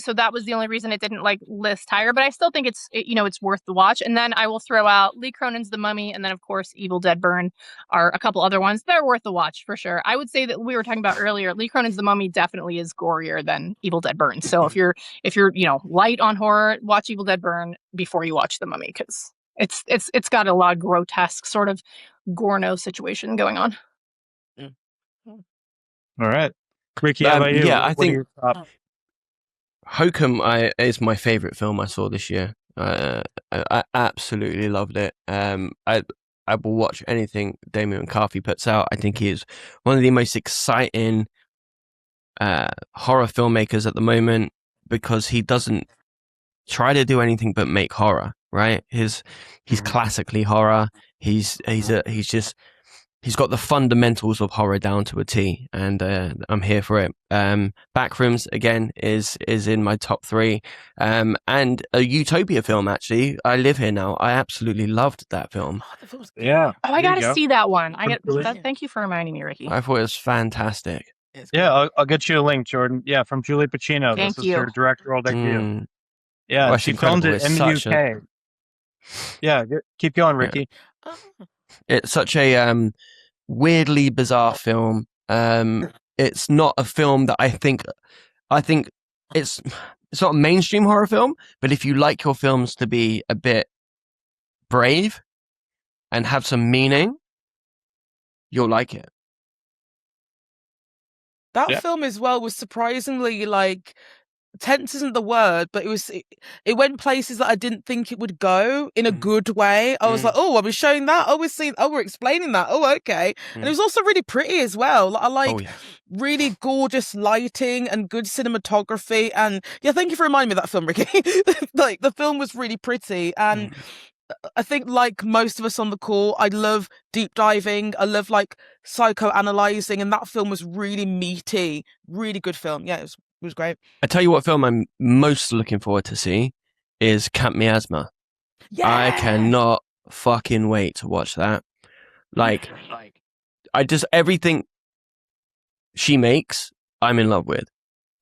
So that was the only reason it didn't like list higher, but I still think it's worth the watch. And then I will throw out Lee Cronin's The Mummy, and then of course Evil Dead Burn are a couple other ones. They're worth the watch for sure. I would say that we were talking about earlier, Lee Cronin's The Mummy definitely is gorier than Evil Dead Burn. So if you're light on horror, watch Evil Dead Burn before you watch The Mummy, because it's got a lot of grotesque sort of Gorno situation going on. All right. Ricky, how about you? Yeah, I think Hokum is my favorite film I saw this year. I absolutely loved it. I will watch anything Damien McCarthy puts out. I think he is one of the most exciting horror filmmakers at the moment, because he doesn't try to do anything but make horror. Right? He's classically horror. He's got the fundamentals of horror down to a T, and I'm here for it. Backrooms again is in my top 3, and a Utopia film. Actually, I Live Here Now. I absolutely loved that film. Yeah. Oh, I gotta see that one. Thank you for reminding me, Ricky. I thought it was fantastic. Yeah, I'll get you a link, Jordan. Yeah, from Julie Pacino. Thank this you. is her directorial debut. Yeah, Well, she filmed it in the UK. Yeah, keep going, Ricky. It's such a weirdly bizarre film, It's not a film that I think it's not a mainstream horror film, but if you like your films to be a bit brave and have some meaning, you'll like it. That film as well was surprisingly like tense isn't the word, but it went places that I didn't think it would go in a good way. I was like, oh, are we showing that? Oh, we're explaining that. Oh, okay. And it was also really pretty as well. I like really gorgeous lighting and good cinematography. And yeah, thank you for reminding me of that film, Ricky. Like the film was really pretty. And I think like most of us on the call, I love deep diving. I love like psychoanalyzing, and that film was really meaty, really good film. Yeah, it was great. I tell you what film I'm most looking forward to see is Camp Miasma. Yeah. I cannot fucking wait to watch that. Like everything she makes, I'm in love with.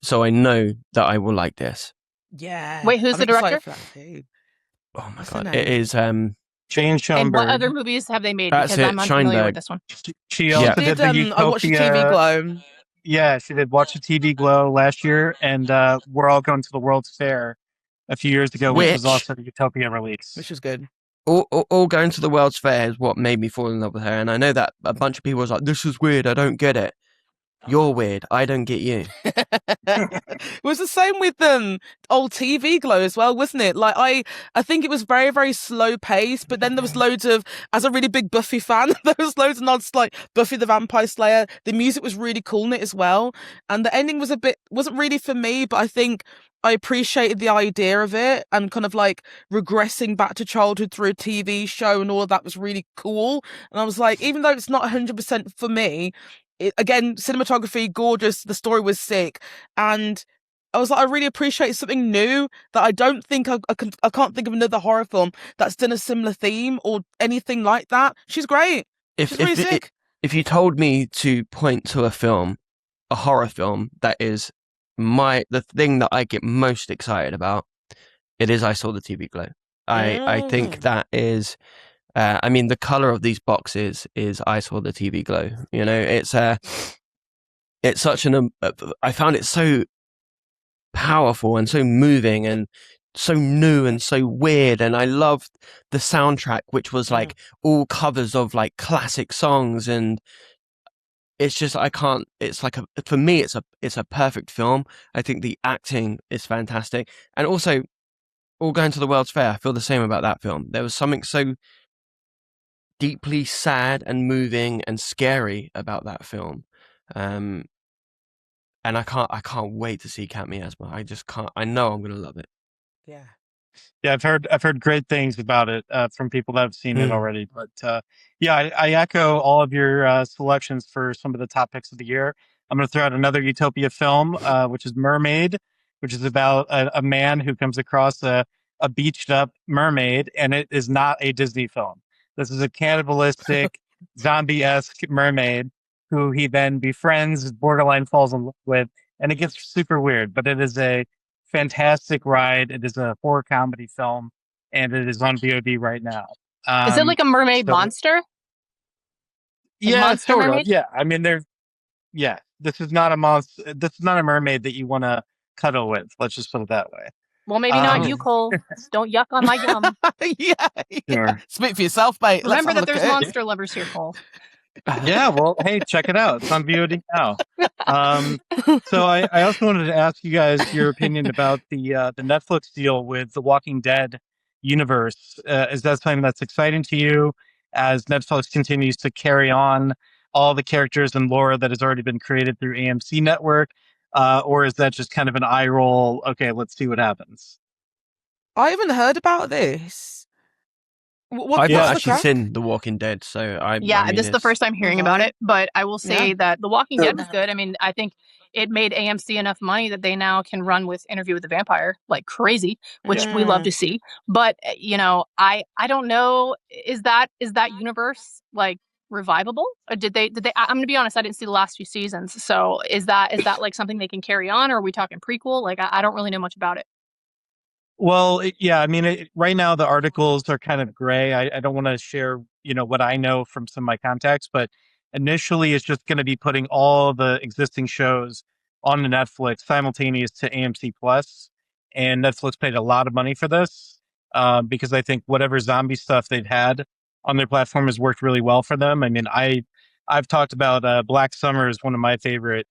So I know that I will like this. Yeah. Wait, who's the director? Oh my God. It is Jane Schoenberg. And what other movies have they made? That's because it, I'm unfamiliar Scheinberg. with this one. She also did the Utopia. I watched the TV Glow. Yeah, she did Watch the TV Glow last year, and We're All Going to the World's Fair a few years ago, which was also the Utopia release. Which was good. All Going to the World's Fair is what made me fall in love with her, and I know that a bunch of people was like, this is weird, I don't get it. You're weird. I don't get you. It was the same with old TV Glow as well, wasn't it? Like I think it was very, very slow paced, but then there was loads of, as a really big Buffy fan, there was loads of nods like Buffy the Vampire Slayer. The music was really cool in it as well. And the ending wasn't really for me, but I think I appreciated the idea of it and kind of like regressing back to childhood through a TV show and all of that was really cool. And I was like, even though it's not 100% for me, again, cinematography, gorgeous. The story was sick. And I was like, I really appreciate something new that I don't think I can't think of another horror film that's done a similar theme or anything like that. She's great. She's really sick. If you told me to point to a film, a horror film, that is the thing that I get most excited about, it is I Saw the TV Glow. I think that is... I mean, the color of these boxes is I Saw the TV Glow. You know, it's such I found it so powerful and so moving and so new and so weird. And I loved the soundtrack, which was like all covers of like classic songs. And it's just, for me, it's a perfect film. I think the acting is fantastic. And also, All Going to the World's Fair, I feel the same about that film. There was something so deeply sad and moving and scary about that film, and I can't wait to see Camp Miasma. I just can't. I know I'm gonna love it. Yeah, I've heard great things about it from people that have seen it already. But I echo all of your selections for some of the top picks of the year. I'm gonna throw out another Utopia film, which is Mermaid, which is about a man who comes across a beached up mermaid, and it is not a Disney film. This is a cannibalistic, zombie-esque mermaid who he then befriends, borderline falls in love with, and it gets super weird. But it is a fantastic ride. It is a horror comedy film, and it is on VOD right now. Is it like a mermaid monster? Yeah, monster sort mermaid? of. Yeah, I mean, this is not a monster. This is not a mermaid that you want to cuddle with. Let's just put it that way. Well, maybe not you, Cole. Don't yuck on my yum. Yeah. Speak for yourself, mate. Remember that there's monster lovers here, Cole. Yeah, well, hey, check it out. It's on VOD now. So I also wanted to ask you guys your opinion about the Netflix deal with the Walking Dead universe. Is that something that's exciting to you as Netflix continues to carry on all the characters and lore that has already been created through AMC Network? Or is that just kind of an eye roll? Okay, let's see what happens. I haven't heard about this. I've not actually seen The Walking Dead, so this is the first time hearing about it. But I will say that The Walking Dead was good. I mean, I think it made AMC enough money that they now can run with Interview with the Vampire like crazy, which we love to see. But I don't know. Is that universe like revivable? Or did they I'm gonna be honest, I didn't see the last few seasons, so is that like something they can carry on, or are we talking prequel? Like I don't really know much about it. Well, I mean, right now the articles are kind of gray. I don't want to share what I know from some of my contacts, but initially is just going to be putting all the existing shows on the Netflix simultaneous to AMC Plus, and Netflix paid a lot of money for this because I think whatever zombie stuff they've had on their platform has worked really well for them. I mean, I've talked about Black Summer is one of my favorite,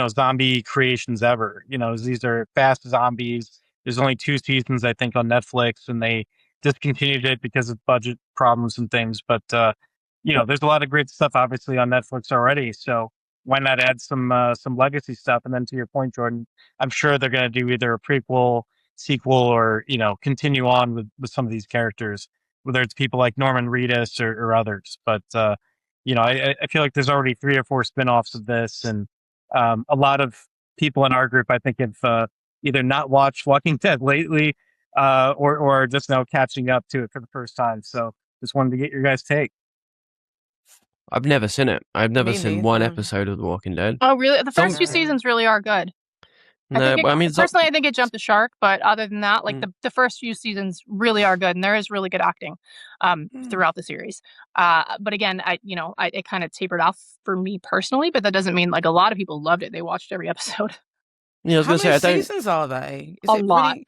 zombie creations ever. These are fast zombies. There's only 2 seasons, I think, on Netflix, and they discontinued it because of budget problems and things. But there's a lot of great stuff obviously on Netflix already. So why not add some legacy stuff? And then to your point, Jordan, I'm sure they're going to do either a prequel, sequel, or continue on with some of these characters, whether it's people like Norman Reedus or others. But I feel like there's already 3 or 4 spinoffs of this, and a lot of people in our group, I think, have either not watched Walking Dead lately, or just now catching up to it for the first time. So just wanted to get your guys' take. I've never seen it. I've never Me seen one neither. episode of The Walking Dead. Oh, really? The first Some- few seasons really are good. No, but I mean, Personally, I think it jumped the shark. But other than that, like the first few seasons really are good, and there is really good acting throughout the series. But again, it kind of tapered off for me personally. But that doesn't mean like a lot of people loved it. They watched every episode. yeah, I was How going to say, many I don't. seasons are they? Is A it lot. Really?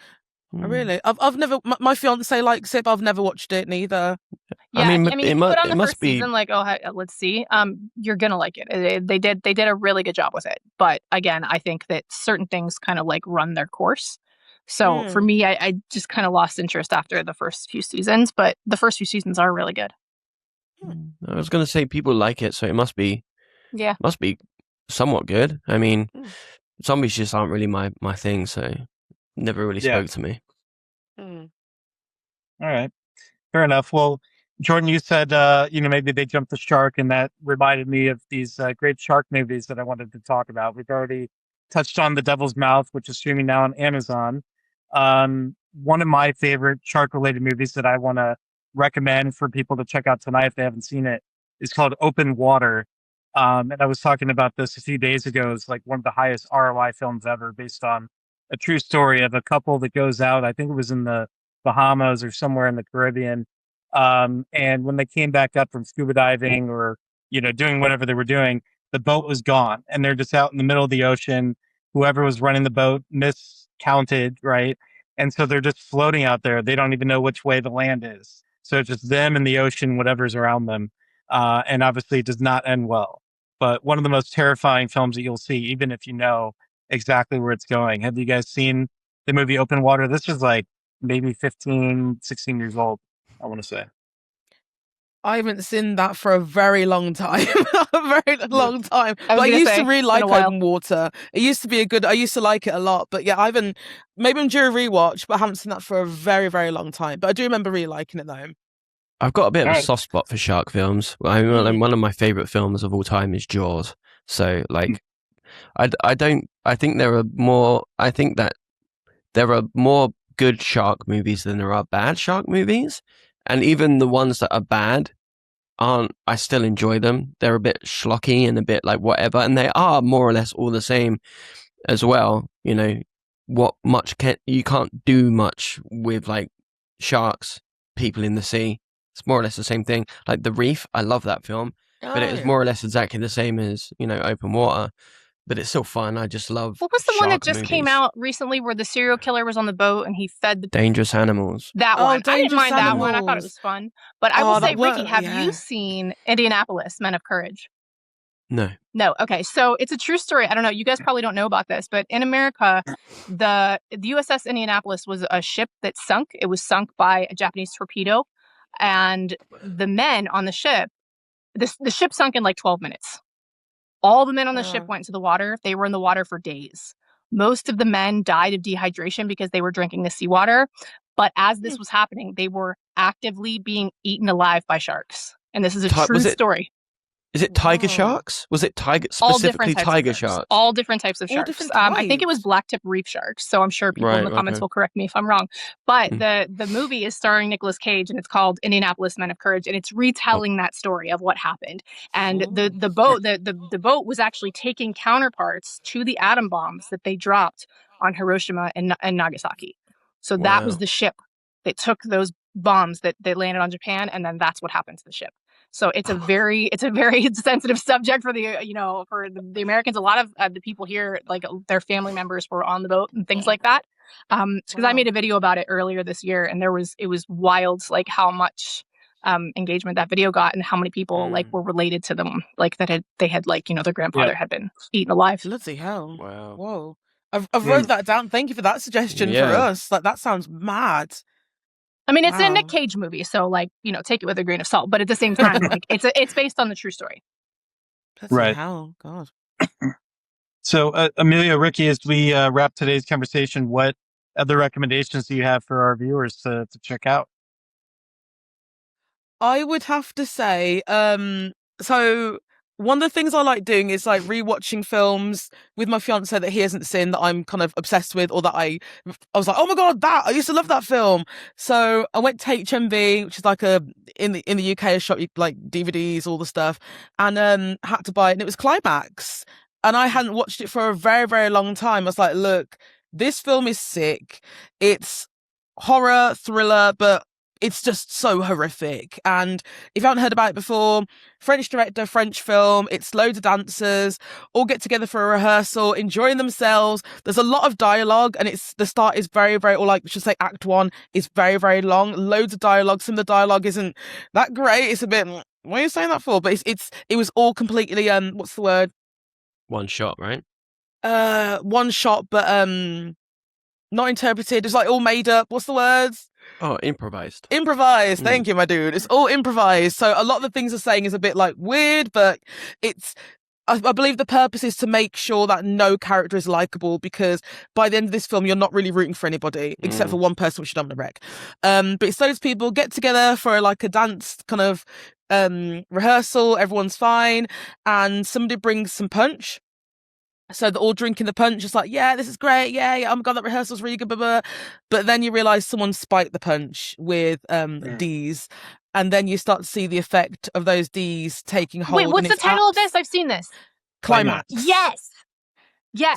Oh, really? I've never. My fiance likes it, but I've never watched it neither. Yeah, I mean, if you put on the must first be. season, like, let's see, you're gonna like it. They did a really good job with it. But again, I think that certain things kind of like run their course. So for me, I just kind of lost interest after the first few seasons. But the first few seasons are really good. I was going to say people like it, so it must be. Yeah, Must be somewhat good. I mean, zombies just aren't really my thing, so never really spoke to me. All right, fair enough. Well, Jordan, you said maybe they jumped the shark, and that reminded me of these great shark movies that I wanted to talk about. We've already touched on The Devil's Mouth, which is streaming now on Amazon. One of my favorite shark-related movies that I want to recommend for people to check out tonight if they haven't seen it is called Open Water. And I was talking about this a few days ago. It's like one of the highest ROI films ever, based on a true story of a couple that goes out. I think it was in the Bahamas or somewhere in the Caribbean. And when they came back up from scuba diving or, doing whatever they were doing, the boat was gone and they're just out in the middle of the ocean. Whoever was running the boat miscounted, right? And so they're just floating out there. They don't even know which way the land is. So it's just them and the ocean, whatever's around them. And obviously it does not end well. But one of the most terrifying films that you'll see, even if you know exactly where it's going. Have you guys seen the movie Open Water? This is like maybe 15, 16 years old, I want to say. I haven't seen that for a very long time. a very long time. But I used to really like Open Water. It used to be I used to like it a lot. But yeah, maybe I'm due a rewatch, but I haven't seen that for a very, very long time. But I do remember really liking it though. I've got a bit of a soft spot for shark films. I mean, one of my favorite films of all time is Jaws. So like, I think that there are more good shark movies than there are bad shark movies. And even the ones that are bad I still enjoy them. They're a bit schlocky and a bit like whatever. And they are more or less all the same as well. You can't do much with like sharks, people in the sea. It's more or less the same thing. Like The Reef, I love that film. But it is more or less exactly the same as, Open Water. But it's still fun. I just love. What was the one that just movies. came out recently where the serial killer was on the boat and he fed the Dangerous Animals? That one. I didn't mind Animals. That one. I thought it was fun. But I will say, Ricky, have you seen Indianapolis, Men of Courage? No. No. Okay. So it's a true story. I don't know. You guys probably don't know about this, but in America, the USS Indianapolis was a ship that sunk. It was sunk by a Japanese torpedo, and the men on the ship, the ship sunk in like 12 minutes. All the men on the ship went into the water. They were in the water for days. Most of the men died of dehydration because they were drinking the seawater. But as this was happening, they were actively being eaten alive by sharks. And this is a true story. Is it tiger sharks? Was it specifically tiger sharks? All different types of sharks. I think it was blacktip reef sharks. So I'm sure people in the comments will correct me if I'm wrong. But the movie is starring Nicolas Cage, and it's called Indianapolis Men of Courage, and it's retelling that story of what happened. And the boat was actually taking counterparts to the atom bombs that they dropped on Hiroshima and Nagasaki. So that was the ship that took those bombs that they landed on Japan, and then that's what happened to the ship. So it's a very sensitive subject for the Americans. A lot of the people here, like their family members were on the boat and things like that. Because I made a video about it earlier this year, and it was wild, like how much engagement that video got and how many people like were related to them, like they had like, their grandfather had been eaten alive. Bloody hell. Wow. Whoa. I've wrote that down. Thank you for that suggestion for us. Like, that sounds mad. I mean, it's a Nick Cage movie, so like, take it with a grain of salt. But at the same time, like it's based on the true story. Bloody hell, God. So, Amelia, Ricky, as we wrap today's conversation, what other recommendations do you have for our viewers to check out? I would have to say, so one of the things I like doing is like rewatching films with my fiance that he hasn't seen, that I'm kind of obsessed with, or that I was like, oh my God, I used to love that film. So I went to HMV, which is like in the UK, a shop you like DVDs, all the stuff, and had to buy it, and it was Climax. And I hadn't watched it for a very, very long time. I was like, look, this film is sick. It's horror, thriller, but it's just so horrific. And if you haven't heard about it before, French director, French film, it's loads of dancers, all get together for a rehearsal, enjoying themselves. There's a lot of dialogue, and the start is very, very, or like, should say act one is very, very long. Loads of dialogue. Some of the dialogue isn't that great. It's a bit, what are you saying that for? But it was all completely, what's the word? One shot, right? One shot, but not interpreted. It's like all made up. What's the words? Oh, improvised. Improvised. Thank you, my dude. It's all improvised. So a lot of the things they're saying is a bit like weird, but I believe the purpose is to make sure that no character is likable, because by the end of this film, you're not really rooting for anybody except for one person, which you don't want to wreck. But it's those people get together for like a dance kind of rehearsal. Everyone's fine, and somebody brings some punch. So they're all drinking the punch. It's like, yeah, this is great. Yeah. Oh my God, that rehearsal's really good. Blah, blah. But then you realise someone spiked the punch with D's. And then you start to see the effect of those D's taking hold. Wait, what's the title of this? I've seen this. Climax. Yes.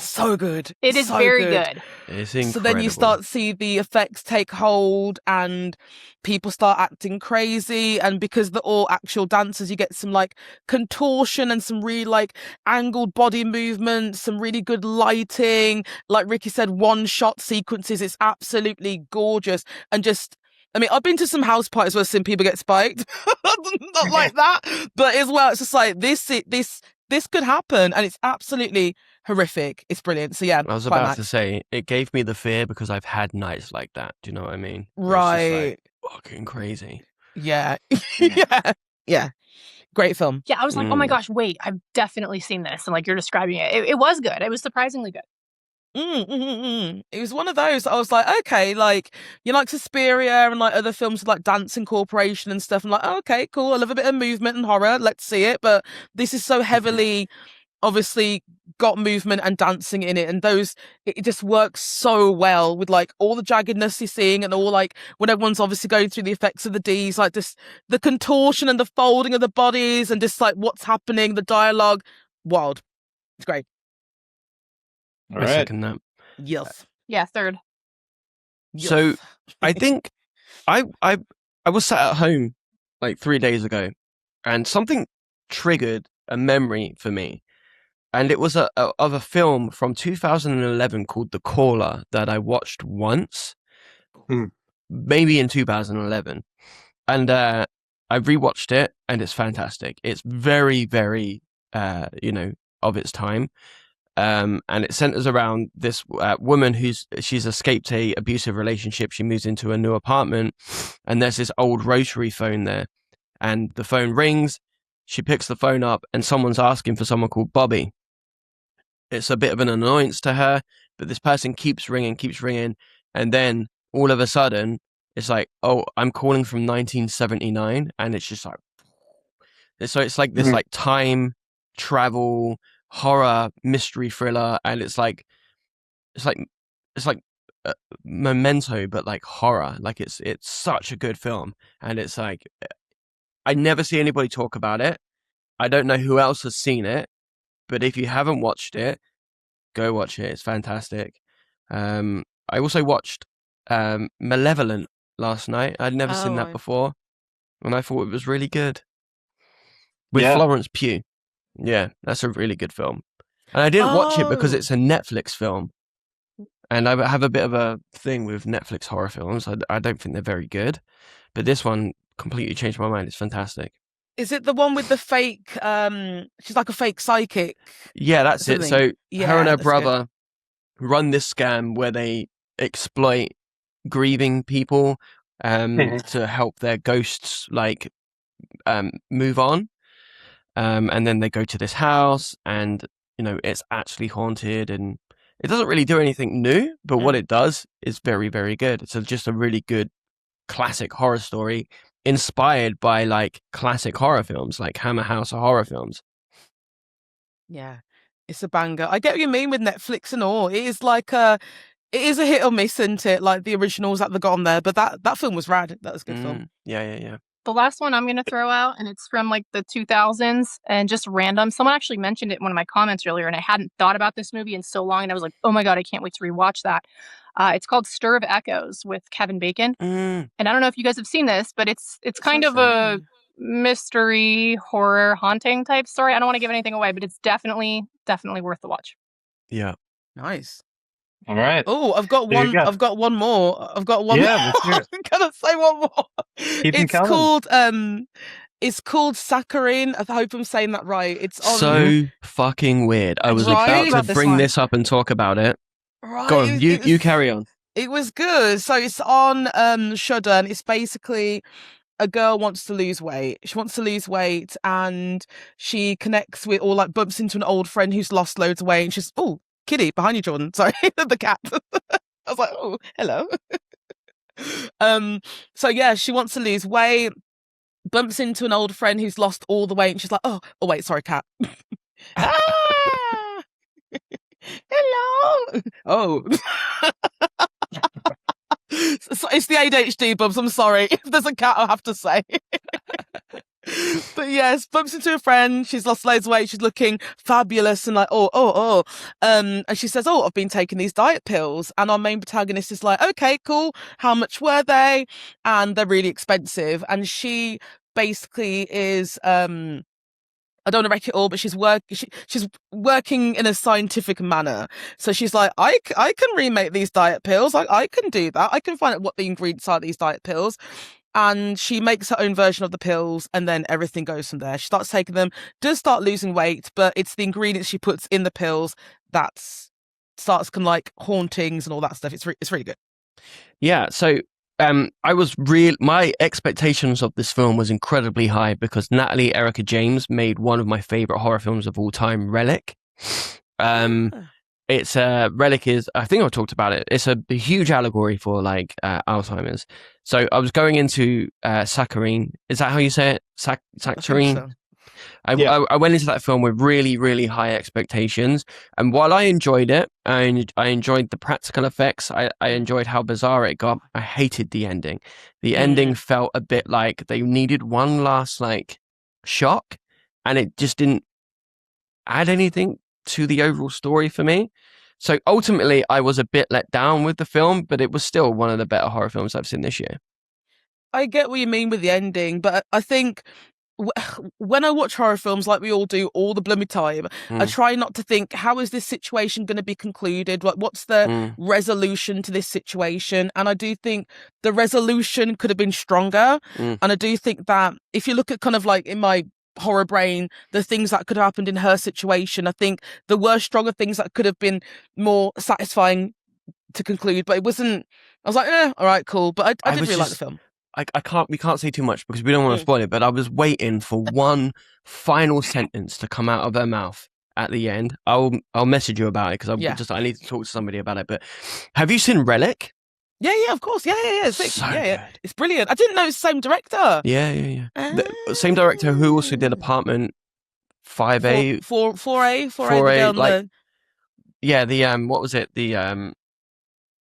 So good. It is so very good. It's incredible. So then you start to see the effects take hold, and people start acting crazy. And because they're all actual dancers, you get some like contortion and some really like angled body movements, some really good lighting. Like Ricky said, one shot sequences. It's absolutely gorgeous. And just, I mean, I've been to some house parties where I've seen people get spiked. Not like that. But as well, it's just like this could happen. And it's absolutely horrific. It's brilliant. So yeah, I was about to say, it gave me the fear because I've had nights like that. Do you know what I mean? Right. It's just like fucking crazy. Yeah. Yeah. Great film. Yeah, I was like, oh my gosh, wait, I've definitely seen this. And like you're describing it. It was good. It was surprisingly good. It was one of those. I was like, okay, like you like Suspiria and like other films with like dance incorporation and stuff. I'm like, oh, okay, cool. I love a bit of movement and horror. Let's see it. But this is so heavily, obviously, got movement and dancing in it, and it just works so well with like all the jaggedness you're seeing, and all like when everyone's obviously going through the effects of the D's, like just the contortion and the folding of the bodies and just like what's happening, the dialogue, wild. It's great. All right. Second that. Yes. Yeah, third. So I think I was sat at home like 3 days ago, and something triggered a memory for me. And it was of a film from 2011 called The Caller that I watched once, maybe in 2011. And I rewatched it, and it's fantastic. It's very, very, of its time. And it centers around this woman she's escaped a abusive relationship. She moves into a new apartment, and there's this old rotary phone there. And the phone rings. She picks the phone up, and someone's asking for someone called Bobby. It's a bit of an annoyance to her, but this person keeps ringing, and then all of a sudden, it's like, oh, I'm calling from 1979, and it's just like, so it's like this like time travel horror mystery thriller, and it's like Memento, but like horror. Like it's such a good film, and it's like I never see anybody talk about it. I don't know who else has seen it. But if you haven't watched it, go watch it. It's fantastic. I also watched Malevolent last night. I'd never seen that before, and I thought it was really good. with Florence Pugh. Yeah, that's a really good film. And I didn't watch it because it's a Netflix film. And I have a bit of a thing with Netflix horror films. I don't think they're very good. But this one completely changed my mind. It's fantastic. Is it the one with the fake, she's like a fake psychic? Yeah, that's it. So her and her brother run this scam where they exploit grieving people to help their ghosts like move on. And then they go to this house and, you know, it's actually haunted and it doesn't really do anything new, but what it does is very, very good. It's just a really good classic horror story inspired by like classic horror films like Hammer House or horror films. Yeah, it's a banger. I get what you mean with Netflix and all. It is like it is a hit or miss, isn't it? Like the originals that they got on there, but that film was rad. That was a good film. Yeah. The last one I'm going to throw out, and it's from like the 2000s and just random. Someone actually mentioned it in one of my comments earlier, and I hadn't thought about this movie in so long, and I was like, oh my God, I can't wait to rewatch that. It's called Stir of Echoes with Kevin Bacon. And I don't know if you guys have seen this, but it's kind of a mystery, horror, haunting type story. I don't want to give anything away, but it's definitely worth the watch. Yeah. Nice. All right. Oh, I've got one. I've got one more. I've got one more. I'm gonna say one more. It's called Saccharine. I hope I'm saying that right. It's on... so fucking weird. I was about to bring this up and talk about it. Right. Go on, you carry on. It was good. So it's on Shudder, and it's basically a girl wants to lose weight. She wants to lose weight, and she connects with or like bumps into an old friend who's lost loads of weight, and she's Kitty, behind you, Jordan. Sorry, the cat. I was like, oh, hello. So yeah, she wants to lose weight, bumps into an old friend who's lost all the weight, and she's like, oh wait, sorry, cat. Hello. Oh. So it's the ADHD, Bubs. I'm sorry. If there's a cat, I'll have to say. But yes, bumps into a friend. She's lost loads of weight. She's looking fabulous and like, and she says, I've been taking these diet pills. And our main protagonist is like, okay, cool. How much were they? And they're really expensive. And she basically is, I don't want to wreck it all, but she's working in a scientific manner. So she's like, I can remake these diet pills. I can do that. I can find out what the ingredients are of these diet pills. And she makes her own version of the pills, and then everything goes from there. She starts taking them, does start losing weight, but it's the ingredients she puts in the pills that starts kind of like hauntings and all that stuff. It's really good. Yeah. So my expectations of this film was incredibly high because Natalie Erica James made one of my favorite horror films of all time, Relic. It's Relic is, I think I've talked about it. It's a huge allegory for like Alzheimer's. So I was going into Saccharine. Is that how you say it? Saccharine. I went into that film with really, really high expectations. And while I enjoyed it, I enjoyed the practical effects. I enjoyed how bizarre it got. I hated the ending. The ending felt a bit like they needed one last like shock, and it just didn't add anything to the overall story for me. So ultimately, I was a bit let down with the film, but it was still one of the better horror films I've seen this year. I get what you mean with the ending, but I think when I watch horror films, like we all do all the blooming time, I try not to think, how is this situation going to be concluded? Like, what's the resolution to this situation? And I do think the resolution could have been stronger. And I do think that if you look at kind of like in my horror brain, the things that could have happened in her situation, I think there were stronger things that could have been more satisfying to conclude, but it wasn't. I was like, all right, cool. But I did really like the film. We can't say too much because we don't want to spoil it, but I was waiting for one final sentence to come out of her mouth at the end. I'll message you about it because I need to talk to somebody about it. But have you seen Relic? Yeah, of course. Yeah. It's so good. It's brilliant. I didn't know it's the same director. Yeah. The same director who also did Apartment 5A. 4A. What was it? The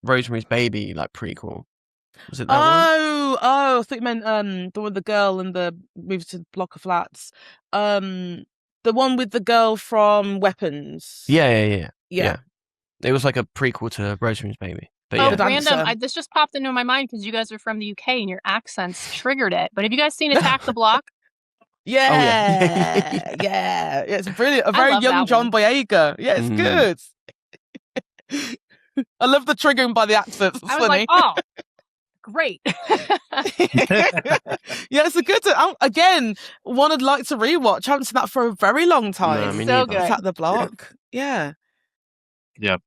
Rosemary's Baby like prequel. Was it that one? I thought you meant the one with the girl and the moves to block of flats. The one with the girl from Weapons. Yeah. It was like a prequel to Rosemary's Baby. But random. This just popped into my mind because you guys are from the UK and your accents triggered it. But have you guys seen Attack the Block? Yeah, yeah, it's brilliant. A very love young that John one. Boyega. Yeah, it's good. I love the triggering by the accents. It's I was funny. like, oh, great. Yeah, it's a good. Again, one I'd like to rewatch. I haven't seen that for a very long time. No, me So neither. good. At the Block. Yeah. Yep.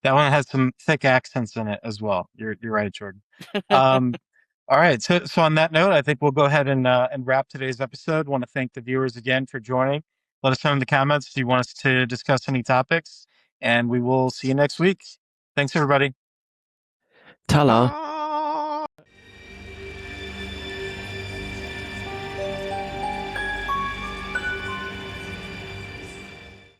That one has some thick accents in it as well. You're right, Jordan. All right. So on that note, I think we'll go ahead and wrap today's episode. Want to thank the viewers again for joining. Let us know in the comments if you want us to discuss any topics, and we will see you next week. Thanks, everybody. Ta-la. Bye.